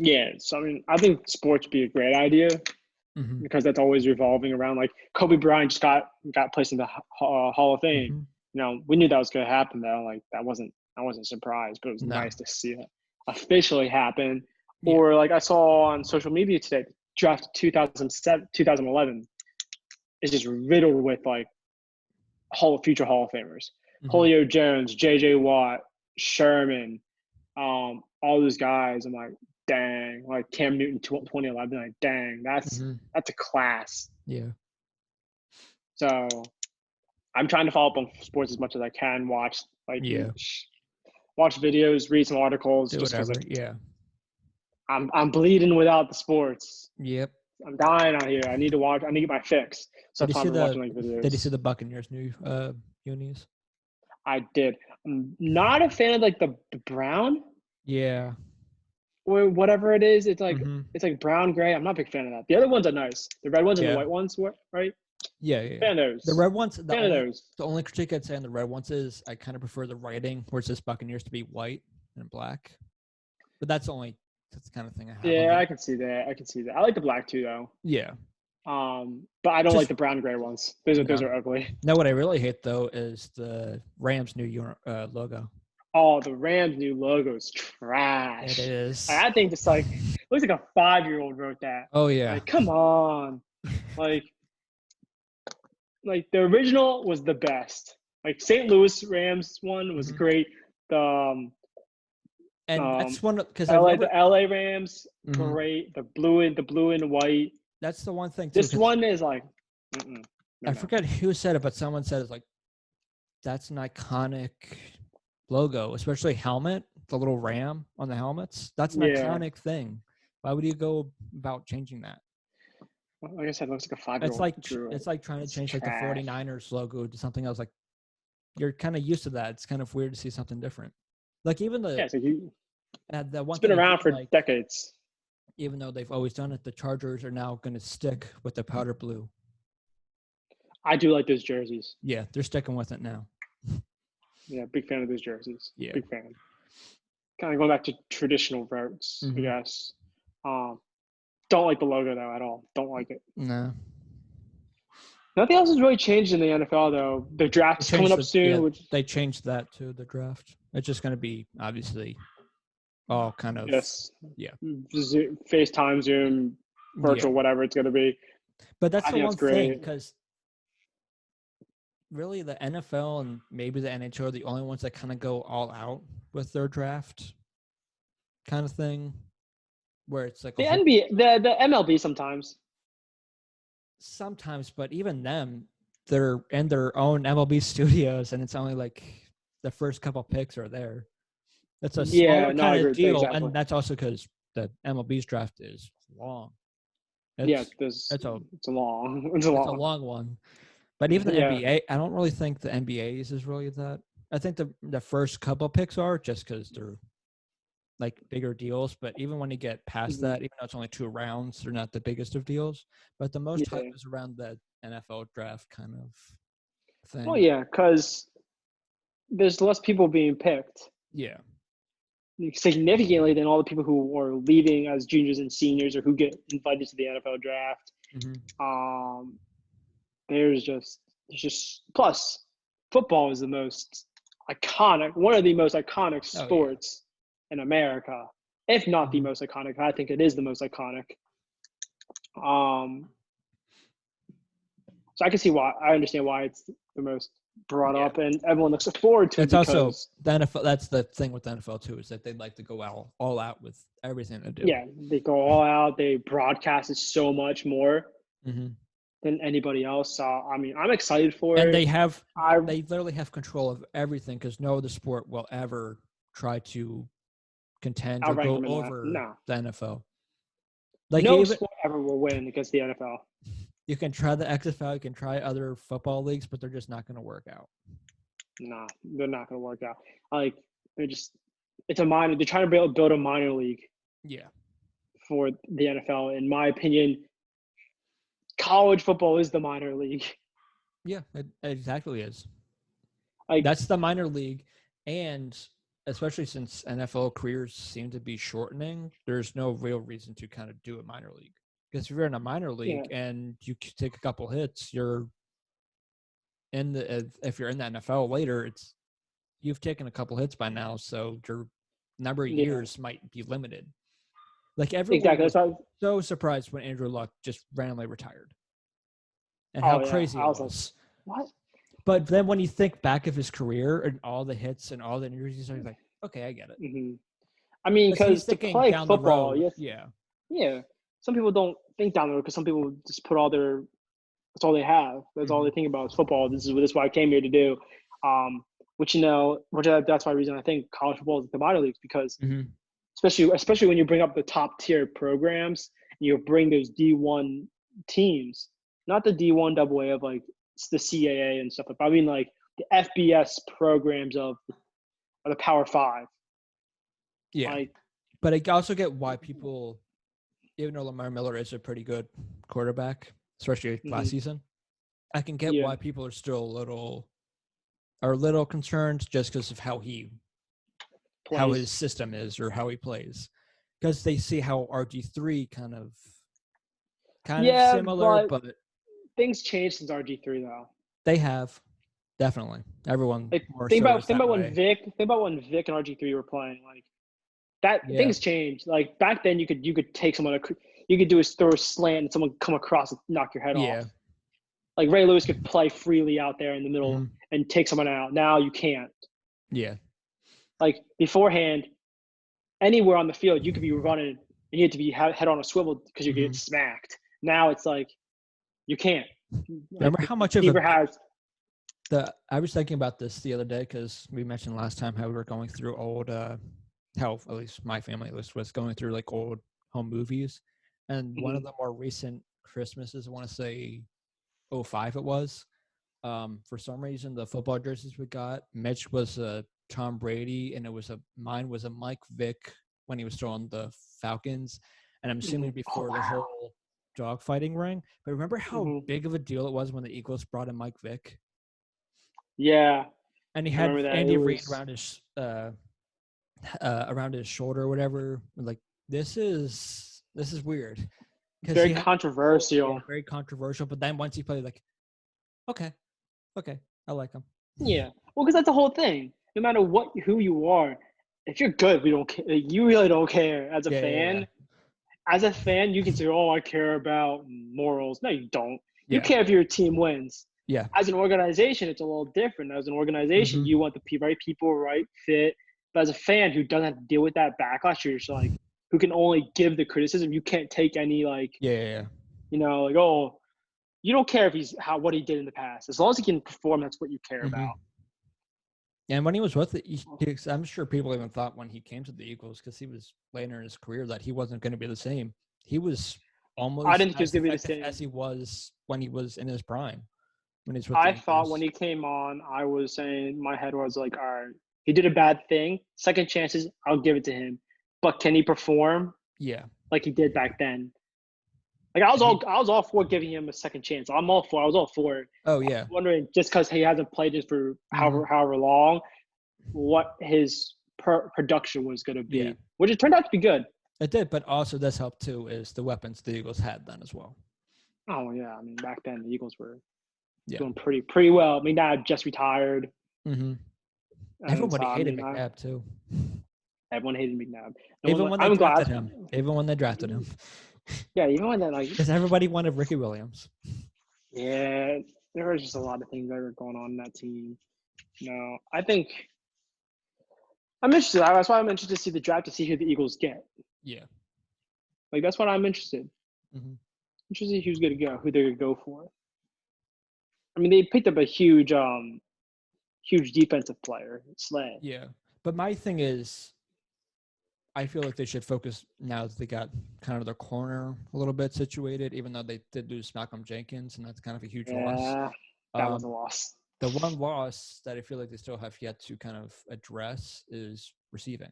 Yeah, so I mean, I think sports would be a great idea because that's always revolving around. Like Kobe Bryant just got placed in the Hall of Fame. You know, we knew that was going to happen though. Like I wasn't surprised, but it was nice to see it officially happen. Yeah. Or like I saw on social media today, draft 2011 is just riddled with like future Hall of Famers. Julio Jones, J.J. Watt, Sherman, all those guys. I'm like, dang, like Cam Newton 2011, like dang, that's a class. Yeah. So I'm trying to follow up on sports as much as I can, watch videos, read some articles. Do whatever. Like, I'm bleeding without the sports. Yep. I'm dying out here. I need to watch. I need to get my fix. So I'm watching like videos. Did you see the Buccaneers' new unis? I did. I'm not a fan of like the brown. Yeah. Or whatever it is. It's like it's like brown gray. I'm not a big fan of that. The other ones are nice. The red ones and the white ones, right? Yeah. Fan of those. The red ones. The only critique I'd say on the red ones is I kind of prefer the writing where it says Buccaneers to be white and black. But that's the kind of thing I have. Yeah, I can see that. I like the black too, though. Yeah. But I don't like the brown gray ones. Those are ugly. No, what I really hate though is the Rams' new logo. Oh, the Rams' new logo is trash. It is. I think just like looks like a 5-year-old wrote that. Oh yeah. Like, come on. like the original was the best. Like St. Louis Rams one was great. And that's one because the LA Rams, great. The blue and white. That's the one thing too. This one is like I forget who said it, but someone said it's like that's an iconic logo, especially helmet, the little ram on the helmets. That's an iconic thing. Why would you go about changing that? Well, like I said, it looks like a 5-year-old. It's like trying to change like the 49ers logo to something else. Like you're kind of used to that. It's kind of weird to see something different. Like even the the one it's been around for decades. Even though they've always done it, the Chargers are now going to stick with the powder blue. I do like those jerseys. Yeah, they're sticking with it now. Yeah, big fan of those jerseys. Yeah, big fan. Kind of going back to traditional roots, I guess. Don't like the logo though at all. Don't like it. No. Nothing else has really changed in the NFL though. The draft's coming up soon. Yeah, they changed that to the draft. It's just going to be obviously all kind of FaceTime, Zoom, virtual, whatever it's going to be. But that's the one thing because really the NFL and maybe the NHL are the only ones that kind of go all out with their draft kind of thing, where it's like the NBA, the MLB sometimes. sometimes, but even them, they're in their own MLB studios, and it's only like the first couple picks are there. It's a smaller I kind agree of with that, deal, exactly. and that's also because the MLB's draft is long. It's a long one. But even the Yeah. NBA, I don't really think the NBA's is really that. I think the first couple picks are just because they're like bigger deals. But even when you get past that, even though it's only 2 rounds, they're not the biggest of deals. But the most hype is around the NFL draft kind of thing. Well, yeah, because there's less people being picked. Yeah. Significantly than all the people who are leaving as juniors and seniors or who get invited to the NFL draft. There's just plus football is the most iconic, one of the most iconic sports in America, if not the most iconic. I think it is the most iconic. So I can see why. I understand why it's the most brought up, and everyone looks forward to it. It's also the NFL. That's the thing with the NFL too, is that they'd like to go all out with everything they do. Yeah, they go all out. They broadcast it so much more than anybody else. So I mean, I'm excited for it. And they literally have control of everything because no other sport will ever try to contend or go over the NFL. Like no sport ever will win against the NFL. You can try the XFL, you can try other football leagues, but they're just not going to work out. No, they're not going to work out. Like it's a minor. They're trying to build a minor league. Yeah. For the NFL, in my opinion, college football is the minor league. Yeah, it exactly is. Like that's the minor league, and especially since NFL careers seem to be shortening, there's no real reason to kind of do a minor league. Because if you're in a minor league and you take a couple hits, you're in if you're in the NFL later, you've taken a couple hits by now, so your number of years might be limited. Like everyone was so surprised when Andrew Luck just randomly retired, and how crazy it was. Like, what? But then when you think back of his career and all the hits and all the injuries, you're like, okay, I get it. I mean, because to play football, yeah. Some people don't think down the road because some people just put that's all they have. That's all they think about is football. This is what I came here to do. That's my reason I think college football is the minor leagues because especially when you bring up the top tier programs, and you bring those D1 teams, not the D1 AA of like the CAA and stuff like that. I mean like the FBS programs of the Power 5. Yeah, but I also get why people, even though Lamar Miller is a pretty good quarterback, especially last season, I can get why people are still a little concerned just because of how his system is or how he plays, because they see how RG3 kind of similar, but things changed since RG3 though. They have definitely. Everyone. Think about when Vic and RG3 were playing like that. Yeah. Things changed. Like back then, you could take someone. You could throw a slant and someone come across and knock your head off. Like Ray Lewis could play freely out there in the middle and take someone out. Now you can't. Yeah. Like beforehand, anywhere on the field, you could be running and you had to be head on a swivel because you get smacked. Now it's like you can't. Remember how much of I was thinking about this the other day because we mentioned last time how we were going through old, how at least my family was going through like old home movies, and one of the more recent Christmases, I want to say 2005 it was. For some reason, the football jerseys we got, Mitch was a Tom Brady, and mine was a Mike Vick when he was still on the Falcons, and I'm assuming before the whole dogfighting ring. But remember how big of a deal it was when the Eagles brought in Mike Vick? Yeah, and he had Andy Reid around his shoulder or whatever. Like this is weird. Very controversial. Yeah, very controversial. But then once he played, like, okay, I like him. Yeah, well, because that's the whole thing. No matter who you are, if you're good, we don't care. You really don't care as a fan. Yeah. As a fan, you can say, "Oh, I care about morals." No, you don't. You care if your team wins. Yeah. As an organization, it's a little different. As an organization, you want the right people, right fit. But as a fan who doesn't have to deal with that backlash, you're just like, who can only give the criticism. You can't take any like, you know, like, oh, you don't care if he's what he did in the past. As long as he can perform, that's what you care Mm-hmm. about. And when he was with I'm sure people even thought when he came to the Eagles, because he was later in his career, that he wasn't going to be the same. He was almost I didn't think he was as going to be the effective same as he was when he was in his prime. When he's with I the thought Eagles. when he came on, I was saying my head was like, all right, he did a bad thing. Second chances, I'll give it to him. But can he perform? Yeah, like he did back then. Like I was all for giving him a second chance. I was all for it. Oh yeah. I was wondering just because he hasn't played this for however long, what his production was going to be, which it turned out to be good. It did, but also this helped too is the weapons the Eagles had then as well. Oh yeah, I mean back then the Eagles were doing pretty well. McNabb just retired. Mm-hmm. Everybody hated McNabb too. Everyone hated McNabb. Even when they drafted him. Even when they drafted him. Yeah, even when they because everybody wanted Ricky Williams. Yeah, there was just a lot of things that were going on in that team. No, I think I'm interested. That's why I'm interested to see the draft to see who the Eagles get. Yeah, like that's what I'm interested. Mm-hmm. Interested to see who's going to go, who they're going to go for. I mean, they picked up a huge defensive player, Slay. Yeah, but my thing is, I feel like they should focus now that they got kind of their corner a little bit situated, even though they did lose Malcolm Jenkins, and that's kind of a huge loss. That was a loss. The one loss that I feel like they still have yet to kind of address is receiving.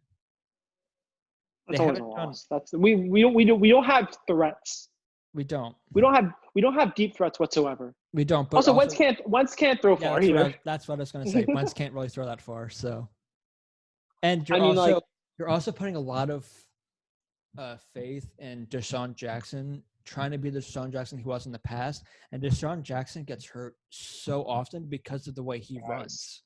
That's always a loss. We don't have threats. We don't. We don't have deep threats whatsoever. We don't. But also Wentz can't throw far either. That's what I was going to say. Wentz can't really throw that far. So, and you're also putting a lot of faith in Deshaun Jackson, trying to be the Deshaun Jackson he was in the past. And Deshaun Jackson gets hurt so often because of the way he runs.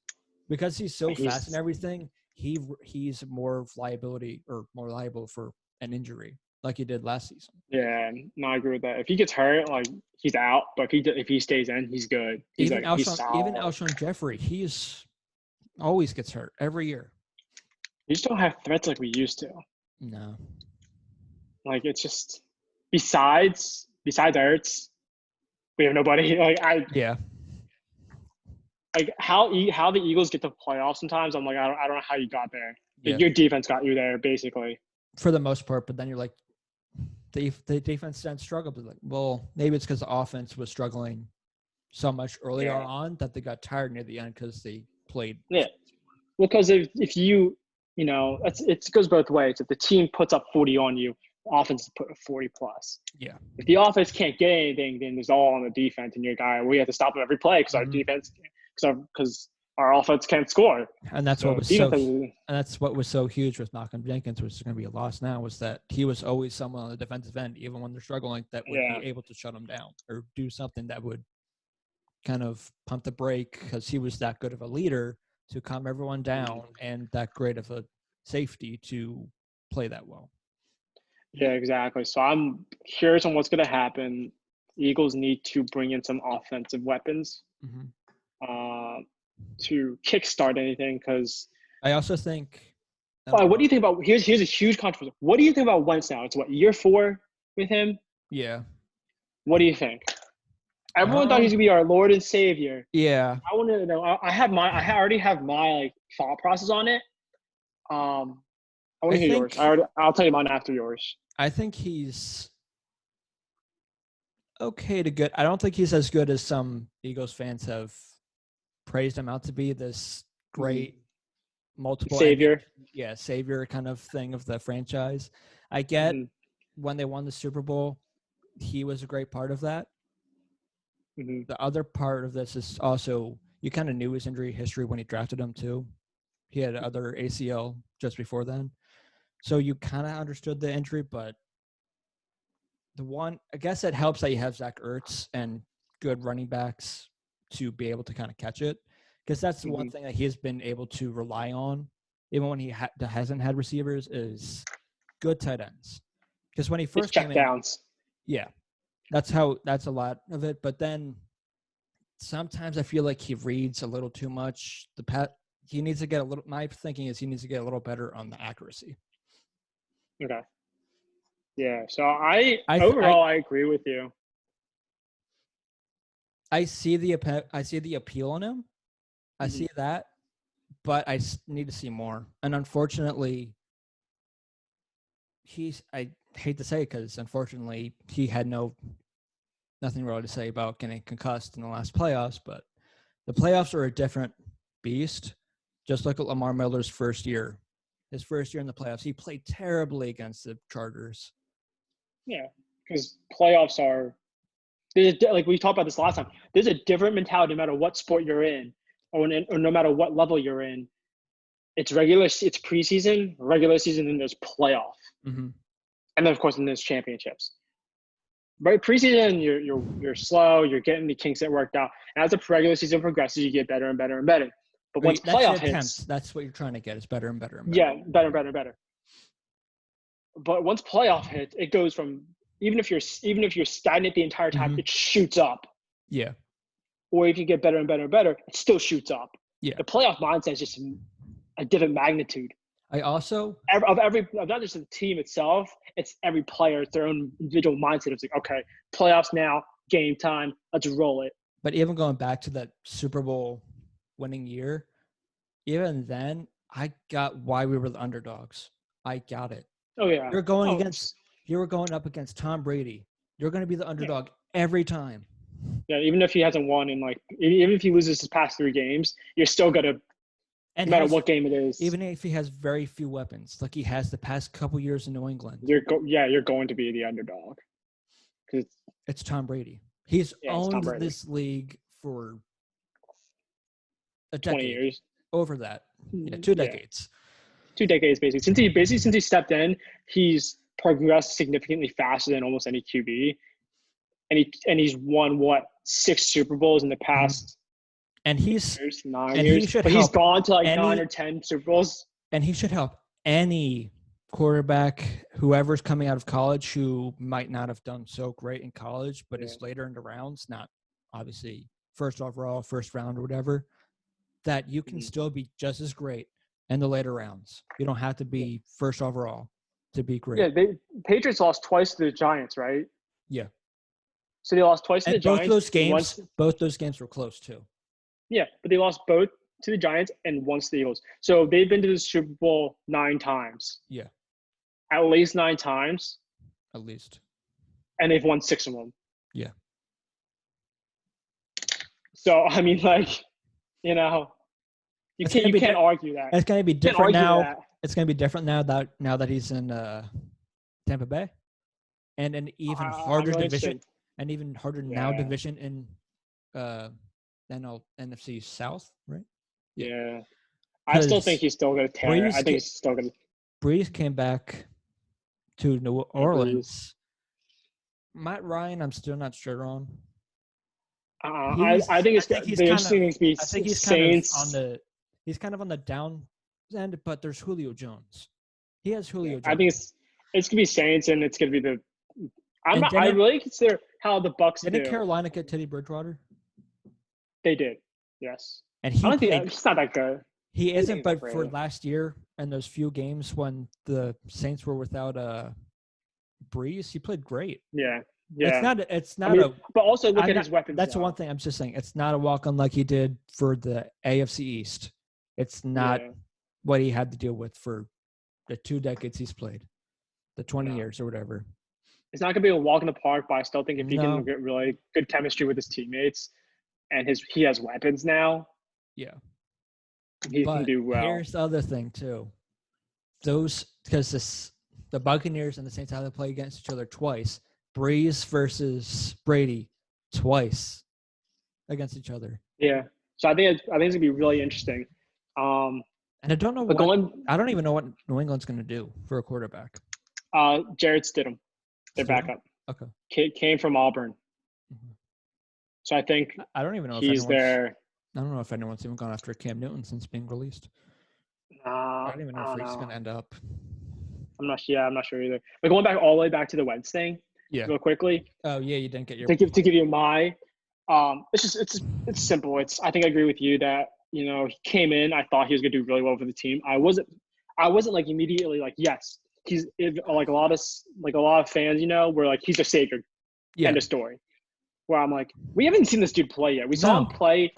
Because he's so fast and everything, he's more liable for an injury like he did last season. Yeah, no, I agree with that. If he gets hurt, like he's out. But if he stays in, he's good. Even Alshon Jeffrey, he's always gets hurt every year. We just don't have threats like we used to. No. Like it's just besides Ertz, we have nobody. Like how the Eagles get to playoffs sometimes. I'm like I don't know how you got there. Yeah. Your defense got you there basically. For the most part, but then you're like, the defense then struggled. Like, well, maybe it's because the offense was struggling so much earlier on that they got tired near the end because they played. Yeah, because if you it goes both ways. If the team puts up 40 on you, the offense is put 40 plus. Yeah. If the offense can't get anything, then there's all on the defense, and your guy, we have to stop him every play because our defense, because our offense can't score. And that's what was so huge with Malcolm Jenkins, which is going to be a loss now, was that he was always someone on the defensive end, even when they're struggling, that would be able to shut them down or do something that would kind of pump the brake because he was that good of a leader to calm everyone down and that great of a safety to play that well. Yeah, exactly. So I'm curious on what's going to happen. The Eagles need to bring in some offensive weapons. To kickstart anything, because I also think. What do you think about? Here's a huge controversy. What do you think about Wentz now? It's year 4 with him. Yeah. What do you think? Everyone thought he's gonna be our Lord and Savior. Yeah. I want to know. I already have my thought process on it. I want to hear yours. I'll tell you mine after yours. I think he's okay to good. I don't think he's as good as some Eagles fans have praised him out to be, this great multiple savior. Savior kind of thing of the franchise. I get when they won the Super Bowl, he was a great part of that. The other part of this is also, you kind of knew his injury history when he drafted him too. He had other ACL just before then. So you kind of understood the injury, but I guess it helps that you have Zach Ertz and good running backs to be able to kind of catch it, because that's the one thing that he has been able to rely on, even when he hasn't had receivers, is good tight ends. Because when he first came in, checkdowns. Yeah, that's a lot of it. But then sometimes I feel like he reads a little too much. He needs to get a little. My thinking is he needs to get a little better on the accuracy. Okay. Yeah. So I agree with you. I see the appeal in him. I see that, but I need to see more. And unfortunately, I hate to say it because unfortunately he had nothing really to say about getting concussed in the last playoffs, but the playoffs are a different beast. Just look at Lamar Miller's first year. His first year in the playoffs, he played terribly against the Chargers. Yeah, because playoffs are like we talked about this last time. There's a different mentality no matter what sport you're in, or no matter what level you're in. It's preseason, regular season, and there's playoff, and then of course then there's championships. Right, preseason you're slow, you're getting the kinks that worked out, and as the regular season progresses, you get better and better and better. But once playoff hits, that's what you're trying to get is better and better and better. Yeah, better and better and better. But once playoff hits, it goes from even if you're stagnant the entire time, it shoots up. Yeah. Or if you get better and better and better, it still shoots up. Yeah. The playoff mindset is just a different magnitude. I also of not just the team itself, it's every player, it's their own individual mindset. It's like, okay, playoffs now, game time, let's roll it. But even going back to that Super Bowl winning year, even then, I got why we were the underdogs. I got it. Oh yeah. You were going up against Tom Brady. You're going to be the underdog every time. Yeah, even if he hasn't won even if he loses his past 3 games, you're still going to, no matter what game it is. Even if he has very few weapons, like he has the past couple years in New England. You're going to be the underdog. Because it's Tom Brady. He's owned this league for a decade. 20 years. Over that. Yeah, 2 decades. 2 decades, basically. Since he stepped in, he's progressed significantly faster than almost any QB. And he's won, 6 Super Bowls in the past and he's 9 years. But he's gone to 9 or 10 Super Bowls. And he should help any quarterback, whoever's coming out of college who might not have done so great in college, but is later in the rounds, not obviously first overall, first round or whatever, that you can still be just as great in the later rounds. You don't have to be first overall to be great. Yeah, Patriots lost twice to the Giants, right? Yeah. So they lost twice to the Giants. Both those games were close too. Yeah, but they lost both to the Giants and once to the Eagles. So they've been to the Super Bowl 9 times. Yeah. At least 9 times. At least. And they've won 6 of them. Yeah. So, I mean, you can't argue that. It's going to be different now. It's going to be different now that he's in Tampa Bay. And an even harder division. And even harder now division in NFC South, right? Yeah. I still think he's still going to tear it. I think he's still going to. Breeze came back to New Orleans. Matt Ryan, I'm still not sure on. I think it's the interesting thing to be Saints. He's kind of on the down end, but there's Julio Jones. He has Julio Jones. I think it's going to be Saints, and it's going to be I really consider how the Bucs didn't Carolina get Teddy Bridgewater? They did, yes. And I don't think he's not that good. He isn't, but for last year and those few games when the Saints were without Breeze, he played great. Yeah. It's not but also look at his weapons. That's the one thing I'm just saying. It's not a walk-on like he did for the AFC East. It's not what he had to deal with for the 2 decades he's played, the 20 years or whatever. It's not going to be a walk in the park, but I still think if he can get really good chemistry with his teammates and he has weapons now. Yeah. He can do well. Here's the other thing too. Because the Buccaneers and the Saints have to play against each other twice. Breeze versus Brady twice against each other. Yeah. So I think it's going to be really interesting. And I don't know I don't even know what New England's going to do for a quarterback. Jared Stidham, their backup. Okay. Came from Auburn. Mm-hmm. So I think I don't even know if he's there. I don't know if anyone's even gone after Cam Newton since being released. I don't even know if he's going to end up. I'm not sure either. But going back all the way back to the Wentz thing, real quickly. Oh yeah, you didn't get your to give you my. It's simple. I think I agree with you that he came in. I thought he was going to do really well for the team. I wasn't like immediately like yes. He's like a lot of fans, were like he's a savior. End of story. where I'm like, we haven't seen this dude play yet. We saw him play.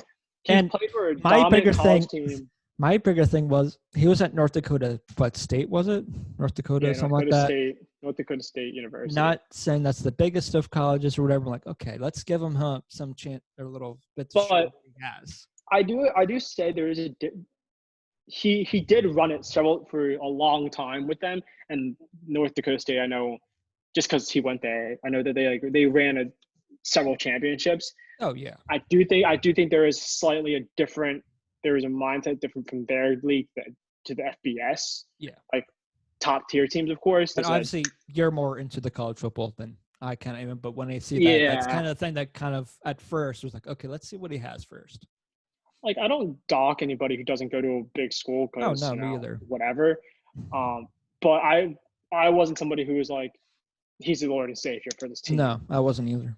He played for a my bigger dominant college team. My bigger thing was he was at North Dakota. What state was it? North Dakota, something like that. North Dakota State University. Not saying that's the biggest of colleges or whatever. I'm like, okay, let's give him some chance or little bits of what he has. I do say there is a he did run it for a long time with them, and North Dakota State, I know, just because he went there, I know that they ran several championships. Oh yeah. I do think there is slightly there is a mindset different from their league to the FBS. Yeah. Like top tier teams, of course. But obviously, you're more into the college football than I kind of am. But when I see that, that's kind of the thing that kind of at first was like, okay, let's see what he has first. Like, I don't dock anybody who doesn't go to a big school because me either. Whatever. But I wasn't somebody who was like, he's the Lord and Savior for this team. No, I wasn't either.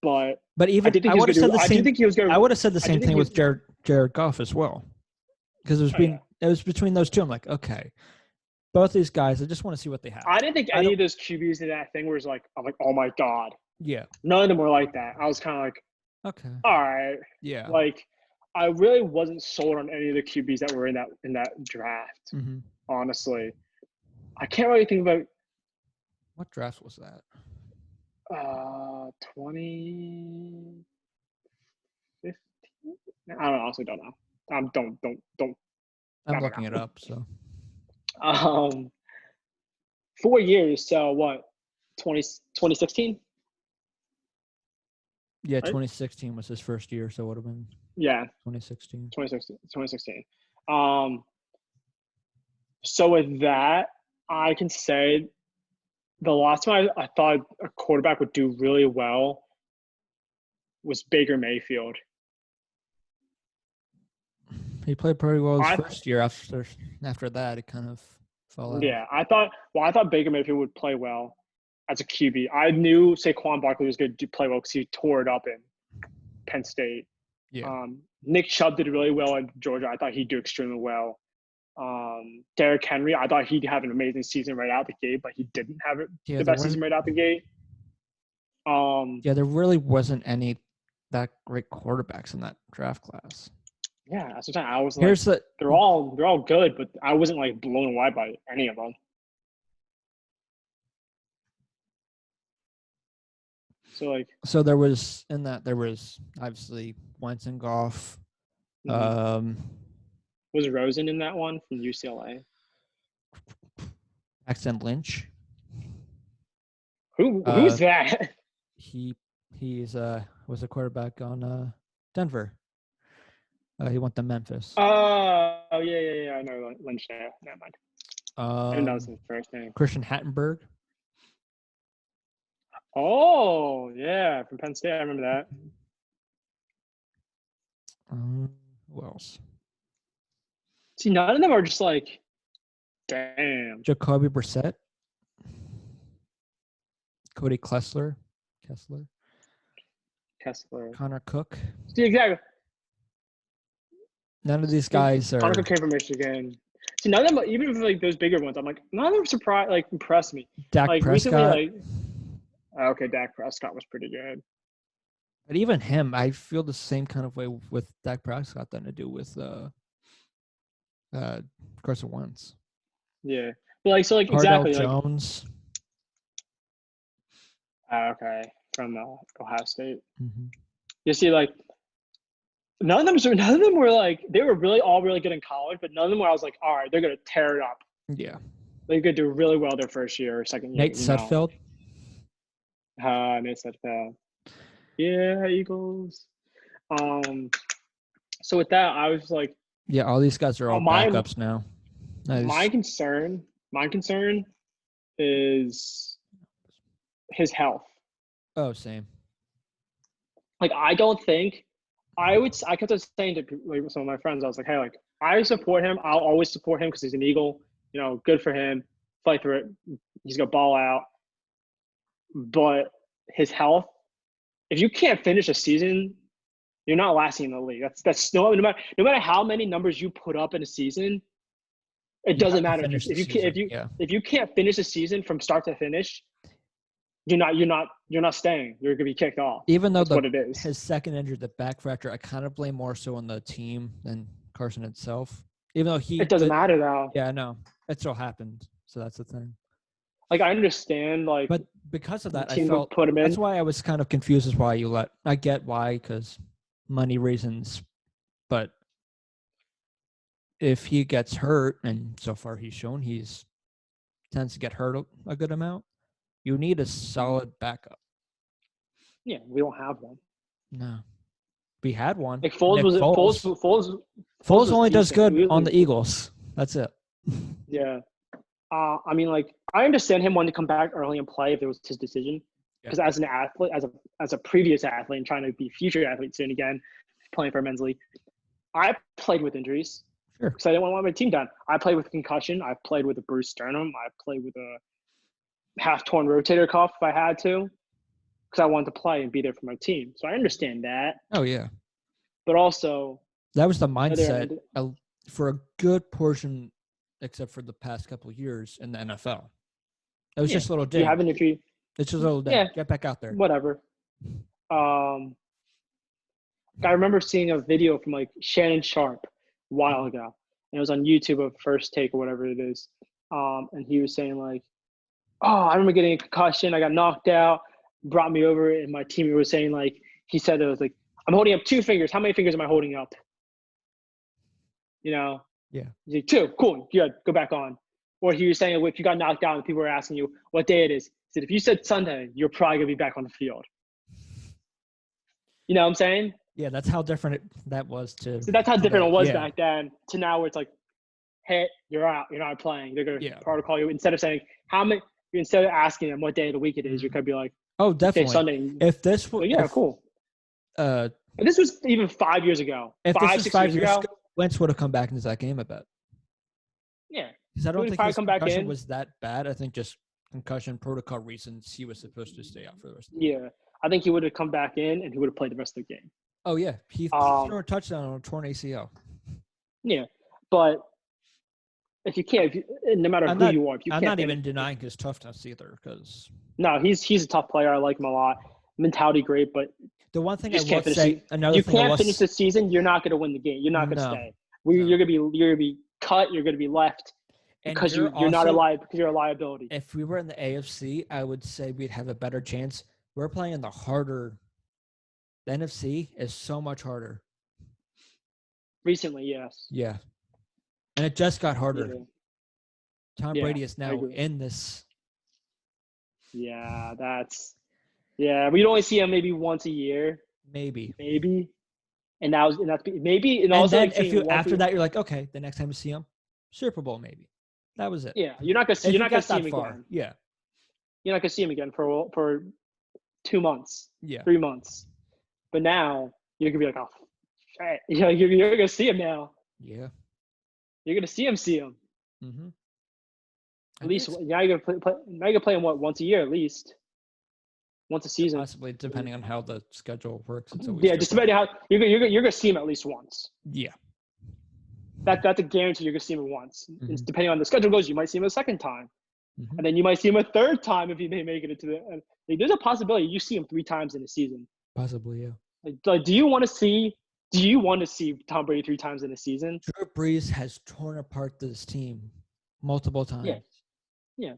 But even I would have said the same. I would have said the same thing with Jared Goff as well, because it was between those two. I'm like, okay, both these guys. I just want to see what they have. I didn't think any of those QBs in that thing was like, I'm like, oh my god. Yeah. None of them were like that. I was kind of like, okay, all right. Yeah. Like, I really wasn't sold on any of the QBs that were in that draft. Mm-hmm. Honestly, I can't really think about what draft was that. 2015. I honestly don't know. Don't. I'm looking it up. So. 4 years. So what? 2016. Yeah, right? 2016 was his first year, so it would have been. Yeah. 2016. 2016. So with that, I can say the last time I thought a quarterback would do really well was Baker Mayfield. He played pretty well his first year. After that, it kind of fell out. Yeah, I thought Baker Mayfield would play well as a QB. I knew Saquon Barkley was going to play well because he tore it up in Penn State. Yeah. Nick Chubb did really well at Georgia. I thought he'd do extremely well. Derrick Henry, I thought he'd have an amazing season right out the gate, but he didn't have the best season right out the gate. There really wasn't any that great quarterbacks in that draft class. Yeah, that's what I was like. They're all good, but I wasn't like blown away by any of them. So there was obviously Wentz and Goff. Mm-hmm. Was Rosen in that one from UCLA? Paxton Lynch. Who's that? He's was a quarterback on Denver. He went to Memphis. Oh yeah. I know Lynch there. Never mind. I didn't know his first name. Christian Hattenberg. Oh yeah, from Penn State. I remember that. Who else? See, none of them are just like, damn. Jacoby Brissett. Cody Kessler. Connor Cook. See, exactly. None of these guys are. Connor Cook came from Michigan. See, none of them, even for like those bigger ones, I'm like, none of them impressed me. Dak Prescott. Recently, okay, Dak Prescott was pretty good. But even him, I feel the same kind of way with Dak Prescott than to do with Carsen Wentz. Yeah, but exactly. Jones. Okay, from Ohio State. Mm-hmm. You see, none of them were like, they were all really good in college, but none of them were. I was like, all right, they're gonna tear it up. Yeah, they're gonna do really well their first year or second year. Nate Sudfeld. Nate Sudfeld. Yeah, Eagles. So with that, I was like, yeah, all these guys are all backups now. Nice. Oh, same. I don't think I kept saying to some of my friends, I was like, hey, I support him. I'll always support him because he's an Eagle. Good for him. Fight through it. He's gonna ball out. But his health, if you can't finish a season, you're not lasting in the league. That's no matter how many numbers you put up in a season, it doesn't matter. If you can't finish a season from start to finish, you're not staying. You're gonna be kicked off. Even though That's what it is. His second injury, the back fracture, I kind of blame more so on the team than Carsen itself. Even though it doesn't matter though. Yeah, I know. It still happened. So that's the thing. Like I understand, like, but because of that, I felt put him in. That's why I was kind of confused as why I get why, because money reasons. But if he gets hurt, and so far he's shown tends to get hurt a good amount, you need a solid backup. Yeah, we don't have one. No, we had one. Like Foles only does good on the Eagles. That's it. Yeah. I mean, like, I understand him wanting to come back early and play if it was his decision. Because as an athlete, as a previous athlete and trying to be future athlete soon again, playing for a men's league, I played with injuries. Sure. Because I didn't want to let my team down. I played with concussion. I played with a bruised sternum. I played with a half-torn rotator cuff if I had to. Because I wanted to play and be there for my team. So I understand that. Oh, yeah. But also, that was the mindset for a good portion, except for the past couple of years in the NFL. It was just a little dig. It's just a little dig. Yeah. Get back out there. Whatever. I remember seeing a video from like Shannon Sharp a while ago. And it was on YouTube of First Take or whatever it is. And he was saying like, I remember getting a concussion. I got knocked out. Brought me over, and my teammate was saying like, he said it was like, I'm holding up 2 fingers. How many fingers am I holding up? You know? Yeah. He's like, 2, cool, good, go back on. Or he was saying if you got knocked out and people were asking you what day it is, he said, if you said Sunday, you're probably gonna be back on the field. You know what I'm saying? Yeah, that's how different that was to. So that's how different it was back then to now, where it's like, hey, you're out, you're not playing. They're gonna protocol you instead of saying instead of asking them what day of the week it is, you could be like, oh, definitely. Sunday. If this was, cool. And this was even 5 years ago. If this was 5 years ago, Wentz would have come back into that game, I bet. Yeah. Because I don't think his concussion was that bad. I think just concussion protocol reasons he was supposed to stay out for the rest of the game. Yeah. I think he would have come back in and he would have played the rest of the game. Oh, yeah. He threw a touchdown on a torn ACL. Yeah. But if you can't, no matter who you are, if you I'm can't. I'm not even denying his toughness either. Because no, he's a tough player. I like him a lot. Mentality great, but the one thing I will say, you can't finish the season. You're not going to win the game. You're not going to stay. You're going to be cut. You're going to be left because you're not because you're a liability. If we were in the AFC, I would say we'd have a better chance. We're playing the harder. The NFC is so much harder. Recently, yes. Yeah, and it just got harder. Yeah. Tom Brady is now in this. Yeah, we'd only see him maybe once a year. Maybe. And that's maybe. And also, then if after that you're like, okay, the next time you see him, Super Bowl maybe. That was it. Yeah, you're not gonna see him again. Yeah, you're not gonna see him again for 2 months. Yeah, 3 months. But now you're gonna be like, oh, shit. You're gonna see him now. Yeah, you're gonna see him. Mm-hmm. At least now you're gonna play him once a year at least. Once a season, possibly depending on how the schedule works. It's always just depending how you're gonna see him at least once. Yeah, that's a guarantee. You're gonna see him once. Mm-hmm. Depending on the schedule goes, you might see him a second time, and then you might see him a third time if he may make it into the. There's a possibility you see him 3 times in a season. Possibly, yeah. Like, do you want to see Tom Brady 3 times in a season? Drew Brees has torn apart this team multiple times. Yeah.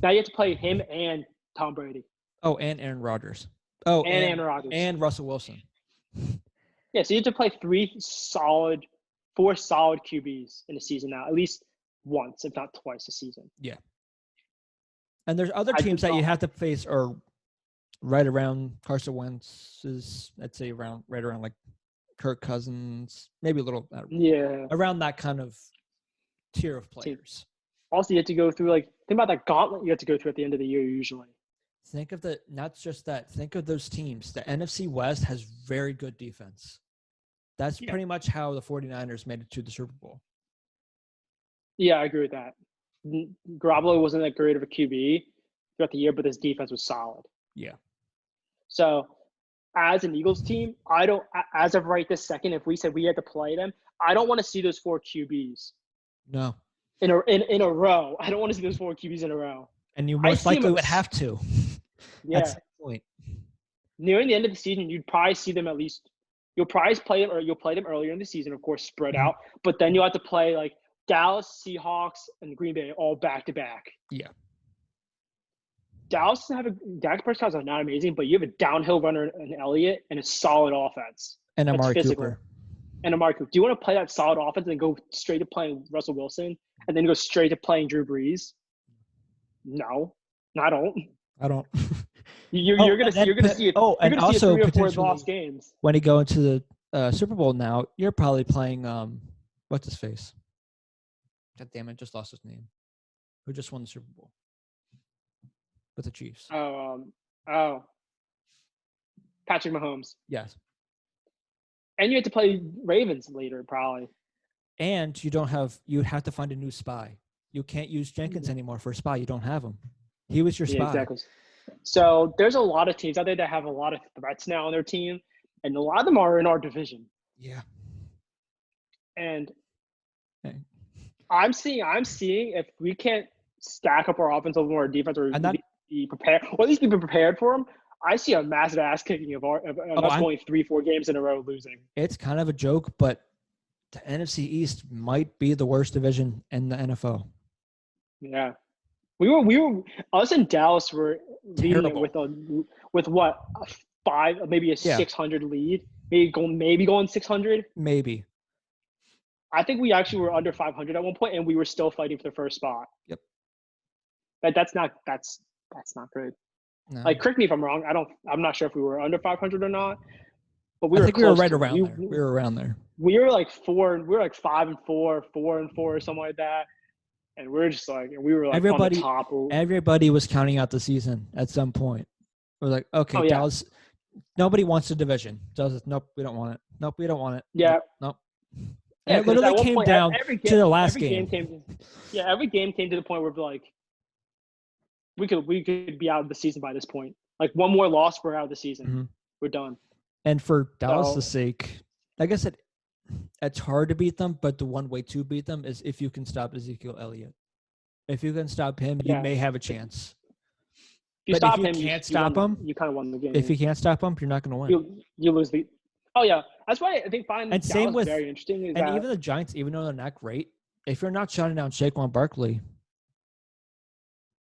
Now you have to play him and Tom Brady. Oh, and Aaron Rodgers. Oh, and Aaron Rodgers. And Russell Wilson. Yeah, so you have to play 4 solid QBs in a season now, at least once, if not twice a season. Yeah. And there's other teams that you have to face are right around Carsen Wentz, I'd say right around like Kirk Cousins, maybe a little around that kind of tier of players. Also, you have to go through think about that gauntlet you have to go through at the end of the year usually. Think of not just that. Think of those teams. The NFC West has very good defense. That's pretty much how the 49ers made it to the Super Bowl. Yeah, I agree with that. Garoppolo wasn't that great of a QB throughout the year, but his defense was solid. Yeah. So, as an Eagles team, as of right this second, if we said we had to play them, I don't want to see those 4 QBs. No. In a row. I don't want to see those 4 QBs in a row. And you most likely would have to. Yeah. At some point. Nearing the end of the season, you'd probably see them at least. You'll probably play them, or you'll play them earlier in the season, of course, spread out. But then you'll have to play like Dallas, Seahawks, and Green Bay all back to back. Yeah. Dallas doesn't have Dak Prescott's not amazing, but you have a downhill runner in Elliott and a solid offense. And Amari Cooper. And Amari Cooper. Do you want to play that solid offense and then go straight to playing Russell Wilson and then go straight to playing Drew Brees? No, I don't. You're gonna see it. And also 3 or 4 potentially lost games when you go into the Super Bowl. Now you're probably playing what's his face? God damn it! Just lost his name. Who just won the Super Bowl with the Chiefs? Patrick Mahomes. Yes. And you have to play Ravens later, probably. And you have to find a new spy. You can't use Jenkins anymore for a spy. You don't have him. He was your spy. Exactly. So there's a lot of teams out there that have a lot of threats now on their team, and a lot of them are in our division. Yeah. And I'm seeing if we can't stack up our offense a little more defense, or be prepared, or at least be prepared for them. I see a massive ass kicking of us going 3-4 games in a row losing. It's kind of a joke, but the NFC East might be the worst division in the NFL. Yeah, we were us and Dallas were leading it with what, a 5, maybe a 600 lead, maybe going 600. Maybe. I think we actually were under 500 at one point, and we were still fighting for the first spot. Yep. That's not good. No. Like, correct me if I'm wrong. I'm not sure if we were under 500 or not, but we were right around there. We were around there. We were like 4. We were like 5-4, 4-4, or something like that. And we were just like, we were like on the top. Everybody was counting out the season at some point. We're like, okay, Dallas. Nobody wants the division. Dallas, nope, we don't want it. Nope, we don't want it. Yeah. Nope. And it literally came down to the last game. Every game came to the point where we're like, we could be out of the season by this point. Like, one more loss, we're out of the season. Mm-hmm. We're done. And for Dallas' sake, like I said, it's hard to beat them, but the one way to beat them is if you can stop Ezekiel Elliott. If you can stop him, you may have a chance. If you can't stop him, you kind of won the game. If you can't stop him, you're not going to win. You lose the. Oh yeah, that's why I think finding Dallas very interesting. Even the Giants, even though they're not great, if you're not shutting down Saquon Barkley,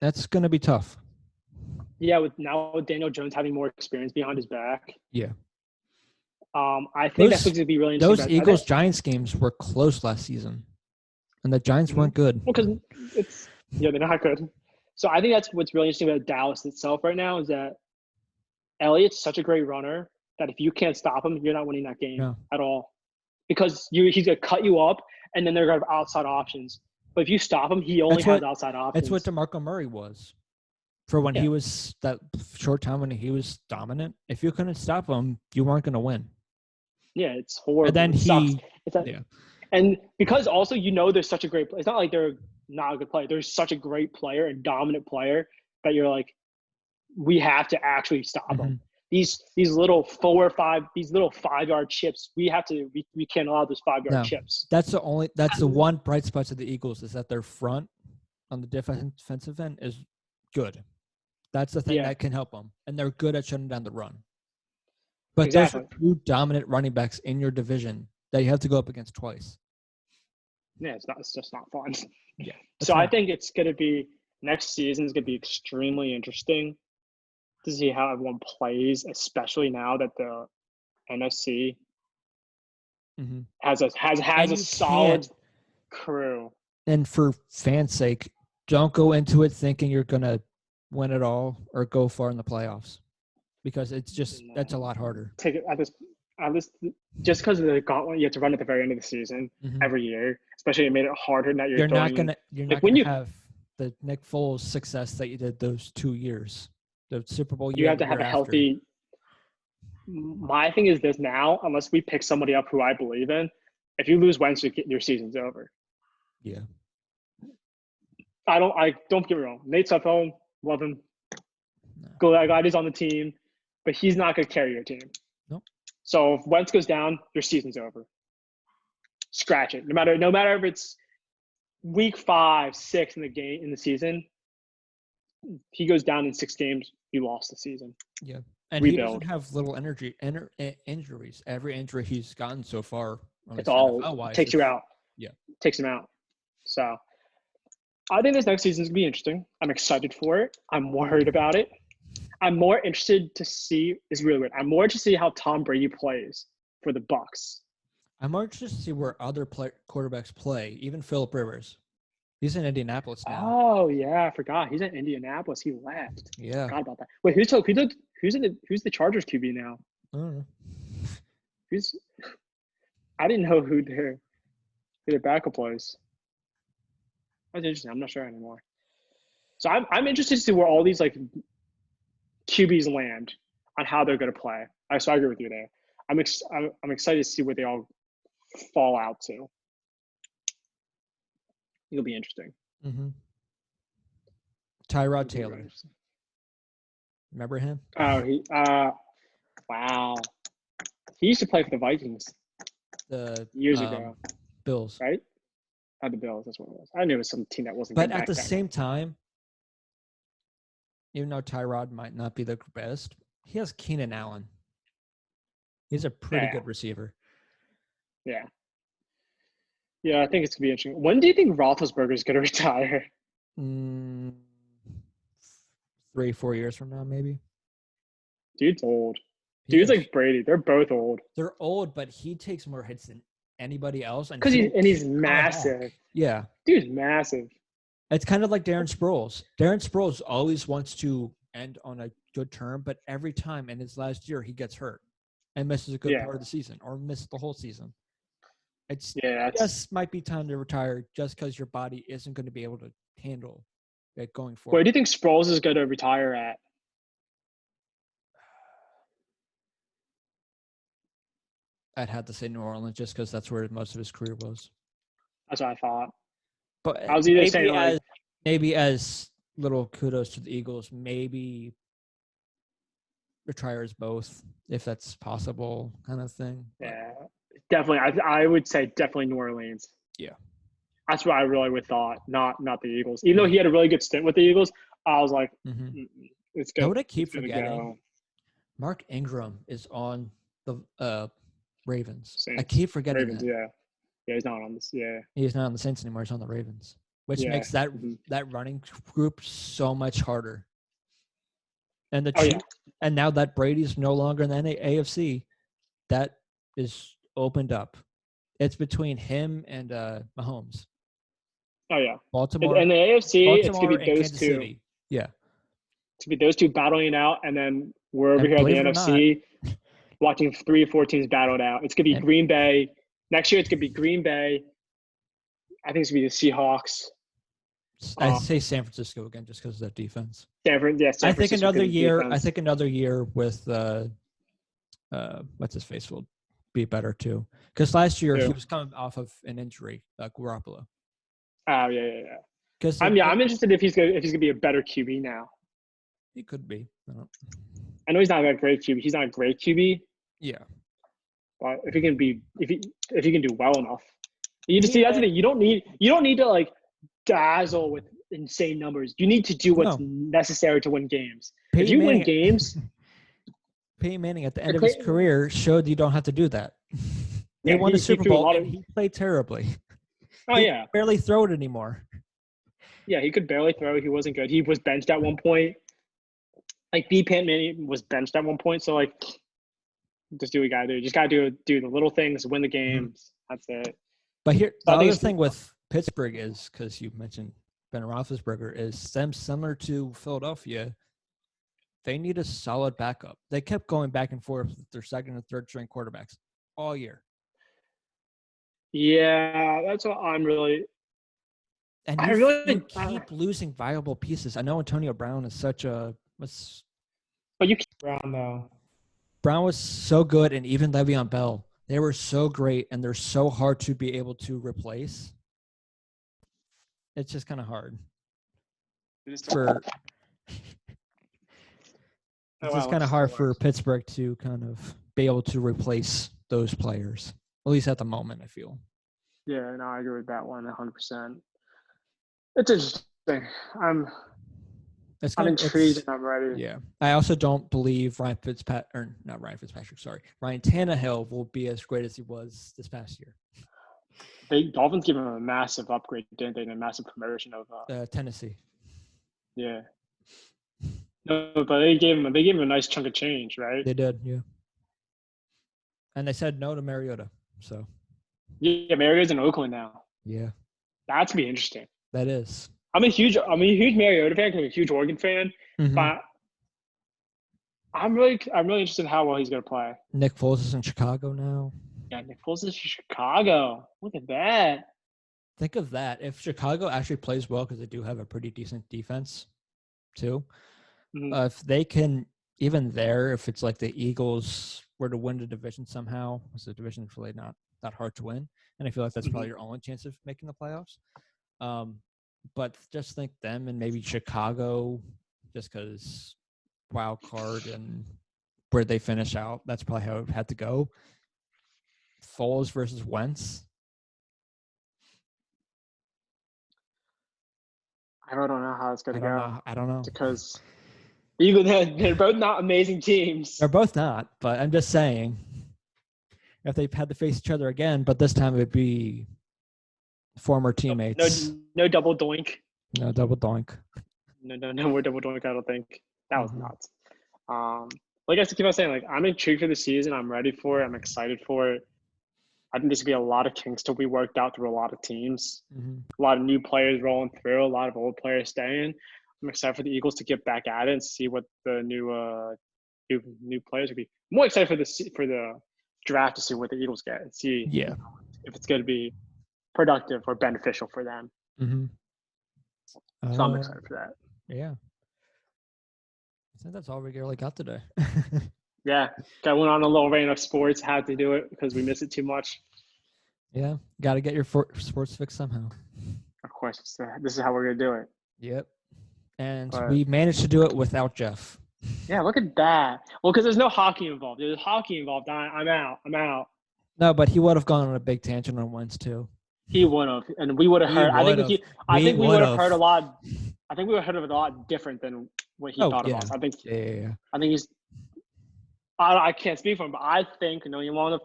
that's going to be tough. Yeah, with Daniel Jones having more experience behind his back. Yeah. I think that's going to be really interesting. Those Eagles-Giants games were close last season, and the Giants weren't good. Well, because they're not good. So I think that's what's really interesting about Dallas itself right now is that Elliott's such a great runner that if you can't stop him, you're not winning that game at all. Because he's going to cut you up, and then they're going to have outside options. But if you stop him, he only has outside options. That's what DeMarco Murray was. For when he was that short time when he was dominant, if you couldn't stop him, you weren't going to win. Yeah, it's horrible. And then and because also there's such a great player. It's not like they're not a good player. There's such a great player and dominant player that you're like, we have to actually stop them. These little 4 or 5, these little 5-yard chips, we can't allow those 5-yard chips. That's the one bright spot of the Eagles is that their front on the defensive end is good. That's the thing that can help them, and they're good at shutting down the run. But those are 2 dominant running backs in your division that you have to go up against twice. Yeah, it's just not fun. Yeah. So I think it's going to be next season is going to be extremely interesting to see how everyone plays, especially now that the NFC has a solid crew. And for fans' sake, don't go into it thinking you're going to win it all or go far in the playoffs, because that's a lot harder. Take it at this just because of the gauntlet you have to run at the very end of the season every year, especially it made it harder that you're not going to have the Nick Foles success that you did those 2 years. The Super Bowl year. You have to have a healthy. My thing is this now, unless we pick somebody up who I believe in, if you lose Wentz, your season's over. Yeah. Don't get me wrong. Nate Sudfeld, love him. Glad he's on the team, but he's not going to carry your team. Nope. So if Wentz goes down, your season's over. Scratch it. No matter if it's week 5, 6 in the season, he goes down in 6 games, you lost the season. Yeah. And Rebuild. He doesn't have little injuries. Every injury he's gotten so far, it's all NFL-wise, takes you out. Yeah. Takes him out. So I think this next season is going to be interesting. I'm excited for it. I'm worried about it. I'm more interested to see – it's really weird. I'm more interested to see how Tom Brady plays for the Bucs. I'm more interested to see where other quarterbacks play, even Phillip Rivers. He's in Indianapolis now. Oh, yeah. I forgot. He's in Indianapolis. He left. Yeah. I forgot about that. Wait, who's the Chargers QB now? I don't know. I didn't know who their backup was. That's interesting. I'm not sure anymore. So I'm interested to see where all these like QBs land on how they're going to play. So I agree with you there. I'm excited to see where they all fall out to. It'll be interesting. Mm-hmm. Tyrod Taylor. Remember him? Oh, wow. He used to play for the Vikings years ago. Bills. Right? The Bills, that's what it was. I knew it was some team that wasn't good. But at the same time, even though Tyrod might not be the best, he has Keenan Allen. He's a pretty good receiver. Yeah. Yeah, I think it's going to be interesting. When do you think Roethlisberger is going to retire? 3-4 years from now, maybe. Dude's old. Dude's like Brady. They're both old. They're old, but he takes more hits than anybody else. Because he's massive. Yeah. Dude's massive. It's kind of like Darren Sproles. Darren Sproles always wants to end on a good term, but every time in his last year, he gets hurt and misses a good part of the season or misses the whole season. It's just might be time to retire just because your body isn't going to be able to handle it going forward. Where do you think Sproles is going to retire at? I'd have to say New Orleans just because that's where most of his career was. That's what I thought. But I was either saying maybe as little kudos to the Eagles, maybe retire as both if that's possible, kind of thing. Yeah, definitely. I would say definitely New Orleans. Yeah, that's what I really would thought. Not the Eagles. Even though he had a really good stint with the Eagles, I was like, it's good. Know what I keep forgetting? Mark Ingram is on the Ravens. Saints. I keep forgetting Ravens, that. Yeah, he's not on this. Yeah, he's not on the Saints anymore. He's on the Ravens, which makes that running group so much harder. And and now that Brady's no longer in the AFC, that is opened up. It's between him and Mahomes. Oh yeah, Baltimore and the AFC. Baltimore it's gonna be those Kansas two. City. Yeah, it's gonna be those two battling it out, and then we're over here at the NFC. Watching 3 or 4 teams battle it out. It's going to be Green Bay. Next year, it's going to be Green Bay. I think it's going to be the Seahawks. I say San Francisco again just because of that defense. San Francisco. I think another year with what's his face will be better too. Because last year he was coming off of an injury, like Garoppolo. Oh yeah. Because I'm interested if he's going to be a better QB now. He could be. I know he's not a great QB. He's not a great QB. Yeah. But if he can do well enough, you just see that's the thing. You don't need to like dazzle with insane numbers. You need to do what's necessary to win games. If you win games, Peyton Manning at the end of his career showed you don't have to do that. He won the Super Bowl and he played terribly. Oh he could barely throw it anymore. Yeah, he could barely throw. He wasn't good. He was benched at one point. Like Peyton Manning was benched at one point, so like, just do what you gotta do. You just gotta do the little things, win the games. That's it. But here, the other thing with Pittsburgh is because you mentioned Ben Roethlisberger is them similar to Philadelphia. They need a solid backup. They kept going back and forth with their second and third string quarterbacks all year. Yeah, that's what I'm really. And you keep losing viable pieces. I know Antonio Brown is such a. But you keep Brown though. Brown was so good, and even Le'Veon Bell, they were so great, and they're so hard to be able to replace. It's just kind of hard. It's just kind of hard for Pittsburgh to kind of be able to replace those players, at least at the moment, I feel. Yeah, no, I agree with that one 100%. It's interesting. I'm intrigued and I'm ready. Yeah. I also don't believe Ryan Tannehill will be as great as he was this past year. Dolphins gave him a massive upgrade, didn't they? And a massive promotion of Tennessee. Yeah. No, but they gave him a nice chunk of change, right? They did, yeah. And they said no to Mariota. So yeah, Mariota's in Oakland now. Yeah. That's gonna be interesting. That is. I'm a huge Mariota fan because I'm a huge Oregon fan. Mm-hmm. But I'm really interested in how well he's gonna play. Nick Foles is in Chicago now. Yeah, Nick Foles is in Chicago. Look at that. Think of that. If Chicago actually plays well, because they do have a pretty decent defense, too. Mm-hmm. If they can, even there, if it's like the Eagles were to win the division somehow, because the division is really not that hard to win, and I feel like that's probably your only chance of making the playoffs. But just think them and maybe Chicago, just because wild card and where they finish out, that's probably how it had to go. Foles versus Wentz. I really don't know how it's going to go. I don't know. Because they're both not amazing teams. They're both not, but I'm just saying, if they had to face each other again, but this time it would be former teammates. No double doink. No double doink. No more double doink, I don't think. That was nuts. Like I keep on saying, like, I'm intrigued for the season. I'm ready for it. I'm excited for it. I think there's going to be a lot of kinks to be worked out through a lot of teams. A lot of new players rolling through, a lot of old players staying. I'm excited for the Eagles to get back at it and see what the new players will be. I'm more excited for the draft to see what the Eagles get and see if it's going to be productive or beneficial for them. So I'm excited for that. Yeah. I think that's all we really got today. Yeah. I went on a little reign of sports. Had to do it because we miss it too much. Yeah. Got to get your sports fix somehow. Of course. This is how we're going to do it. Yep. And we managed to do it without Jeff. Yeah, look at that. Well, because there's no hockey involved. There's hockey involved. I'm out. No, but he would have gone on a big tangent on Wentz too. He would have, and we would have heard. I think we would have heard a lot. I think we would have heard of it a lot different than what he thought of us. I think. Yeah. I think he's. I can't speak for him, but I think, knowing him long enough,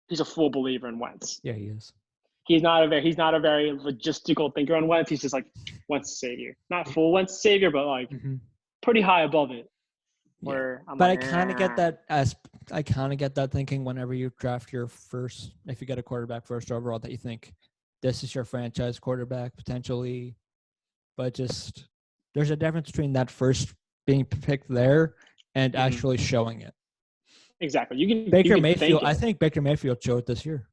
he's a full believer in Wentz. Yeah, he is. He's not a very logistical thinker on Wentz. He's just like Wentz savior, not full Wentz savior, but like pretty high above it. Where I kind of get that I kind of get that thinking whenever you draft your first, if you get a quarterback first overall, that you think this is your franchise quarterback potentially, but just there's a difference between that first being picked there and actually showing it. Exactly. You can Baker Mayfield. I think Baker Mayfield showed it this year.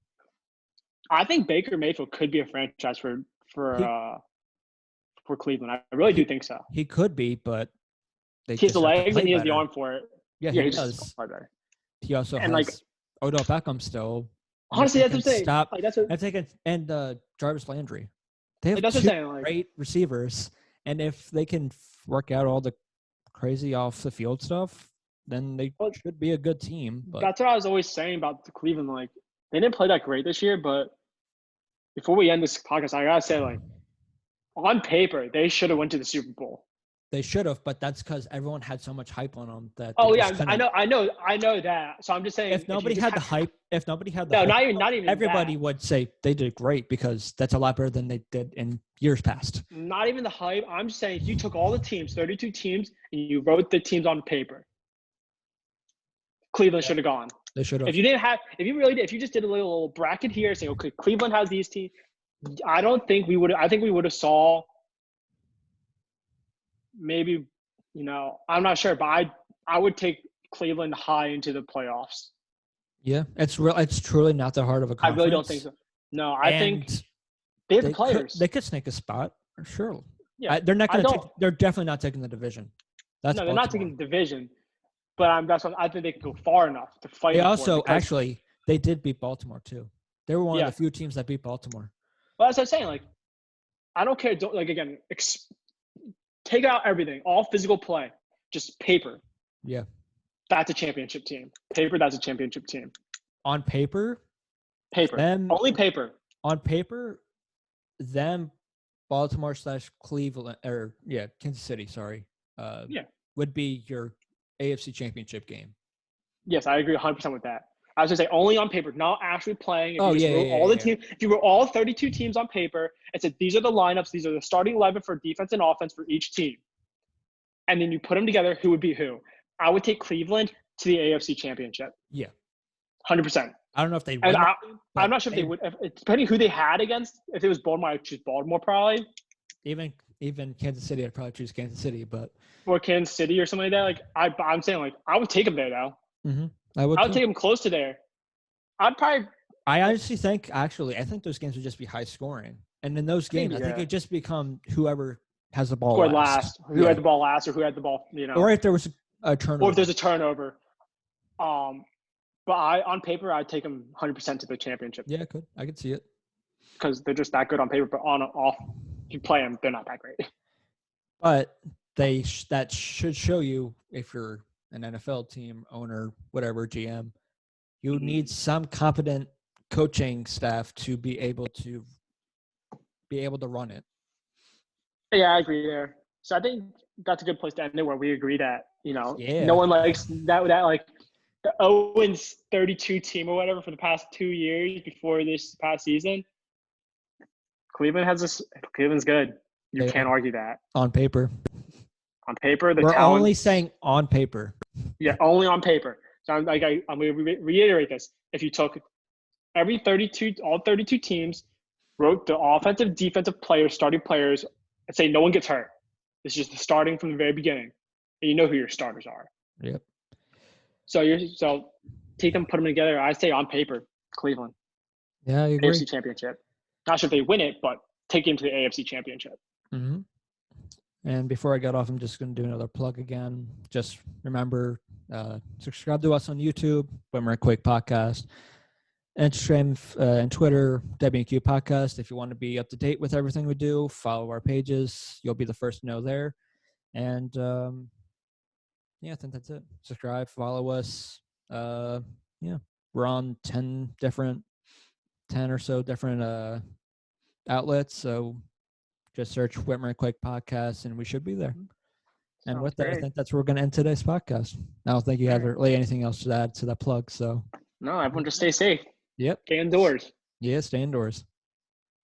I think Baker Mayfield could be a franchise for Cleveland. I really do think so. He could be, but he has the legs and he has the arm for it. Yeah, he does. He also has like Odell Beckham still. Honestly, that's what I'm saying. Stop. And Jarvis Landry. They have two great receivers, and if they can work out all the crazy off the field stuff, then they should be a good team. But that's what I was always saying about the Cleveland. Like, they didn't play that great this year, but before we end this podcast, I gotta say, like, on paper, they should have went to the Super Bowl. They should have, but that's because everyone had so much hype on them that. Oh yeah, I know that. So I'm just saying, if nobody had the hype, not even everybody that. would say they did great because that's a lot better than they did in years past. Not even the hype. I'm just saying, if you took all the teams, 32 teams, and you wrote the teams on paper, Cleveland should have gone. They should have. If you just did a little bracket here, saying, okay, Cleveland has these teams, I think we would have saw. Maybe, I'm not sure, but I would take Cleveland high into the playoffs. Yeah, it's truly not that hard of a conference. I really don't think so. No, I think they have the players. They could snake a spot, sure. Yeah, they're not going to. They're definitely not taking the division. They're not taking the division. But I think they can go far enough to fight. They also they did beat Baltimore too. They were one of the few teams that beat Baltimore. Well, as I was saying, like, I don't care. Take out everything, all physical play, just paper. Yeah. That's a championship team. Paper, that's a championship team. On paper? Only paper. On paper, them, Baltimore /Cleveland, Kansas City, sorry. would be your AFC Championship game. Yes, I agree 100% with that. I was going to say only on paper, not actually playing. If you wrote all 32 teams on paper and said, these are the lineups, these are the starting 11 for defense and offense for each team, and then you put them together, who would be who? I would take Cleveland to the AFC Championship. Yeah. 100%. I don't know if they would. I'm not sure if they would. Depending who they had against, if it was Baltimore, I'd choose Baltimore probably. Even Kansas City, I'd probably choose Kansas City, but or Kansas City or something like that. Like I'm saying, like I would take them there though. Mm-hmm. I would take them close to there. I honestly think those games would just be high scoring, and in those games, I think it'd just become whoever has the ball last. Who had the ball last, or who had the ball, or if there was a turnover, or if there's a turnover. But on paper, I'd take them 100% to the championship. Yeah, I could see it because they're just that good on paper. But on and off, if you play them, they're not that great. But that should show you, if you're an NFL team owner, whatever, GM, you need some competent coaching staff to be able to run it. Yeah, I agree there. So I think that's a good place to end it, where we agree that no one likes that like the Owens 32 team or whatever for the past 2 years before this past season. Cleveland's good. You can't argue that. On paper. On paper, we're only saying on paper. Yeah, only on paper. So I'm going to reiterate this. If you took all 32 teams, wrote the offensive, defensive players, starting players, and say no one gets hurt. It's just starting from the very beginning, and you know who your starters are. Yep. So take them, put them together. I say on paper, Cleveland. Yeah, I agree. AFC Championship. Not sure if they win it, but take them to the AFC Championship. Mm-hmm. And before I get off, I'm just going to do another plug again. Just remember, subscribe to us on YouTube, Whitmer Quick Podcast, Instagram and Twitter, WQ Podcast. If you want to be up to date with everything we do, follow our pages. You'll be the first to know there. And I think that's it. Subscribe, follow us. We're on 10 or so different outlets. So just search Whitmer Quick Podcast, and we should be there. And with that, I think that's where we're going to end today's podcast. I don't think you have really anything else to add to that plug. So no, everyone just stay safe. Yep. Stay indoors. Yeah, stay indoors.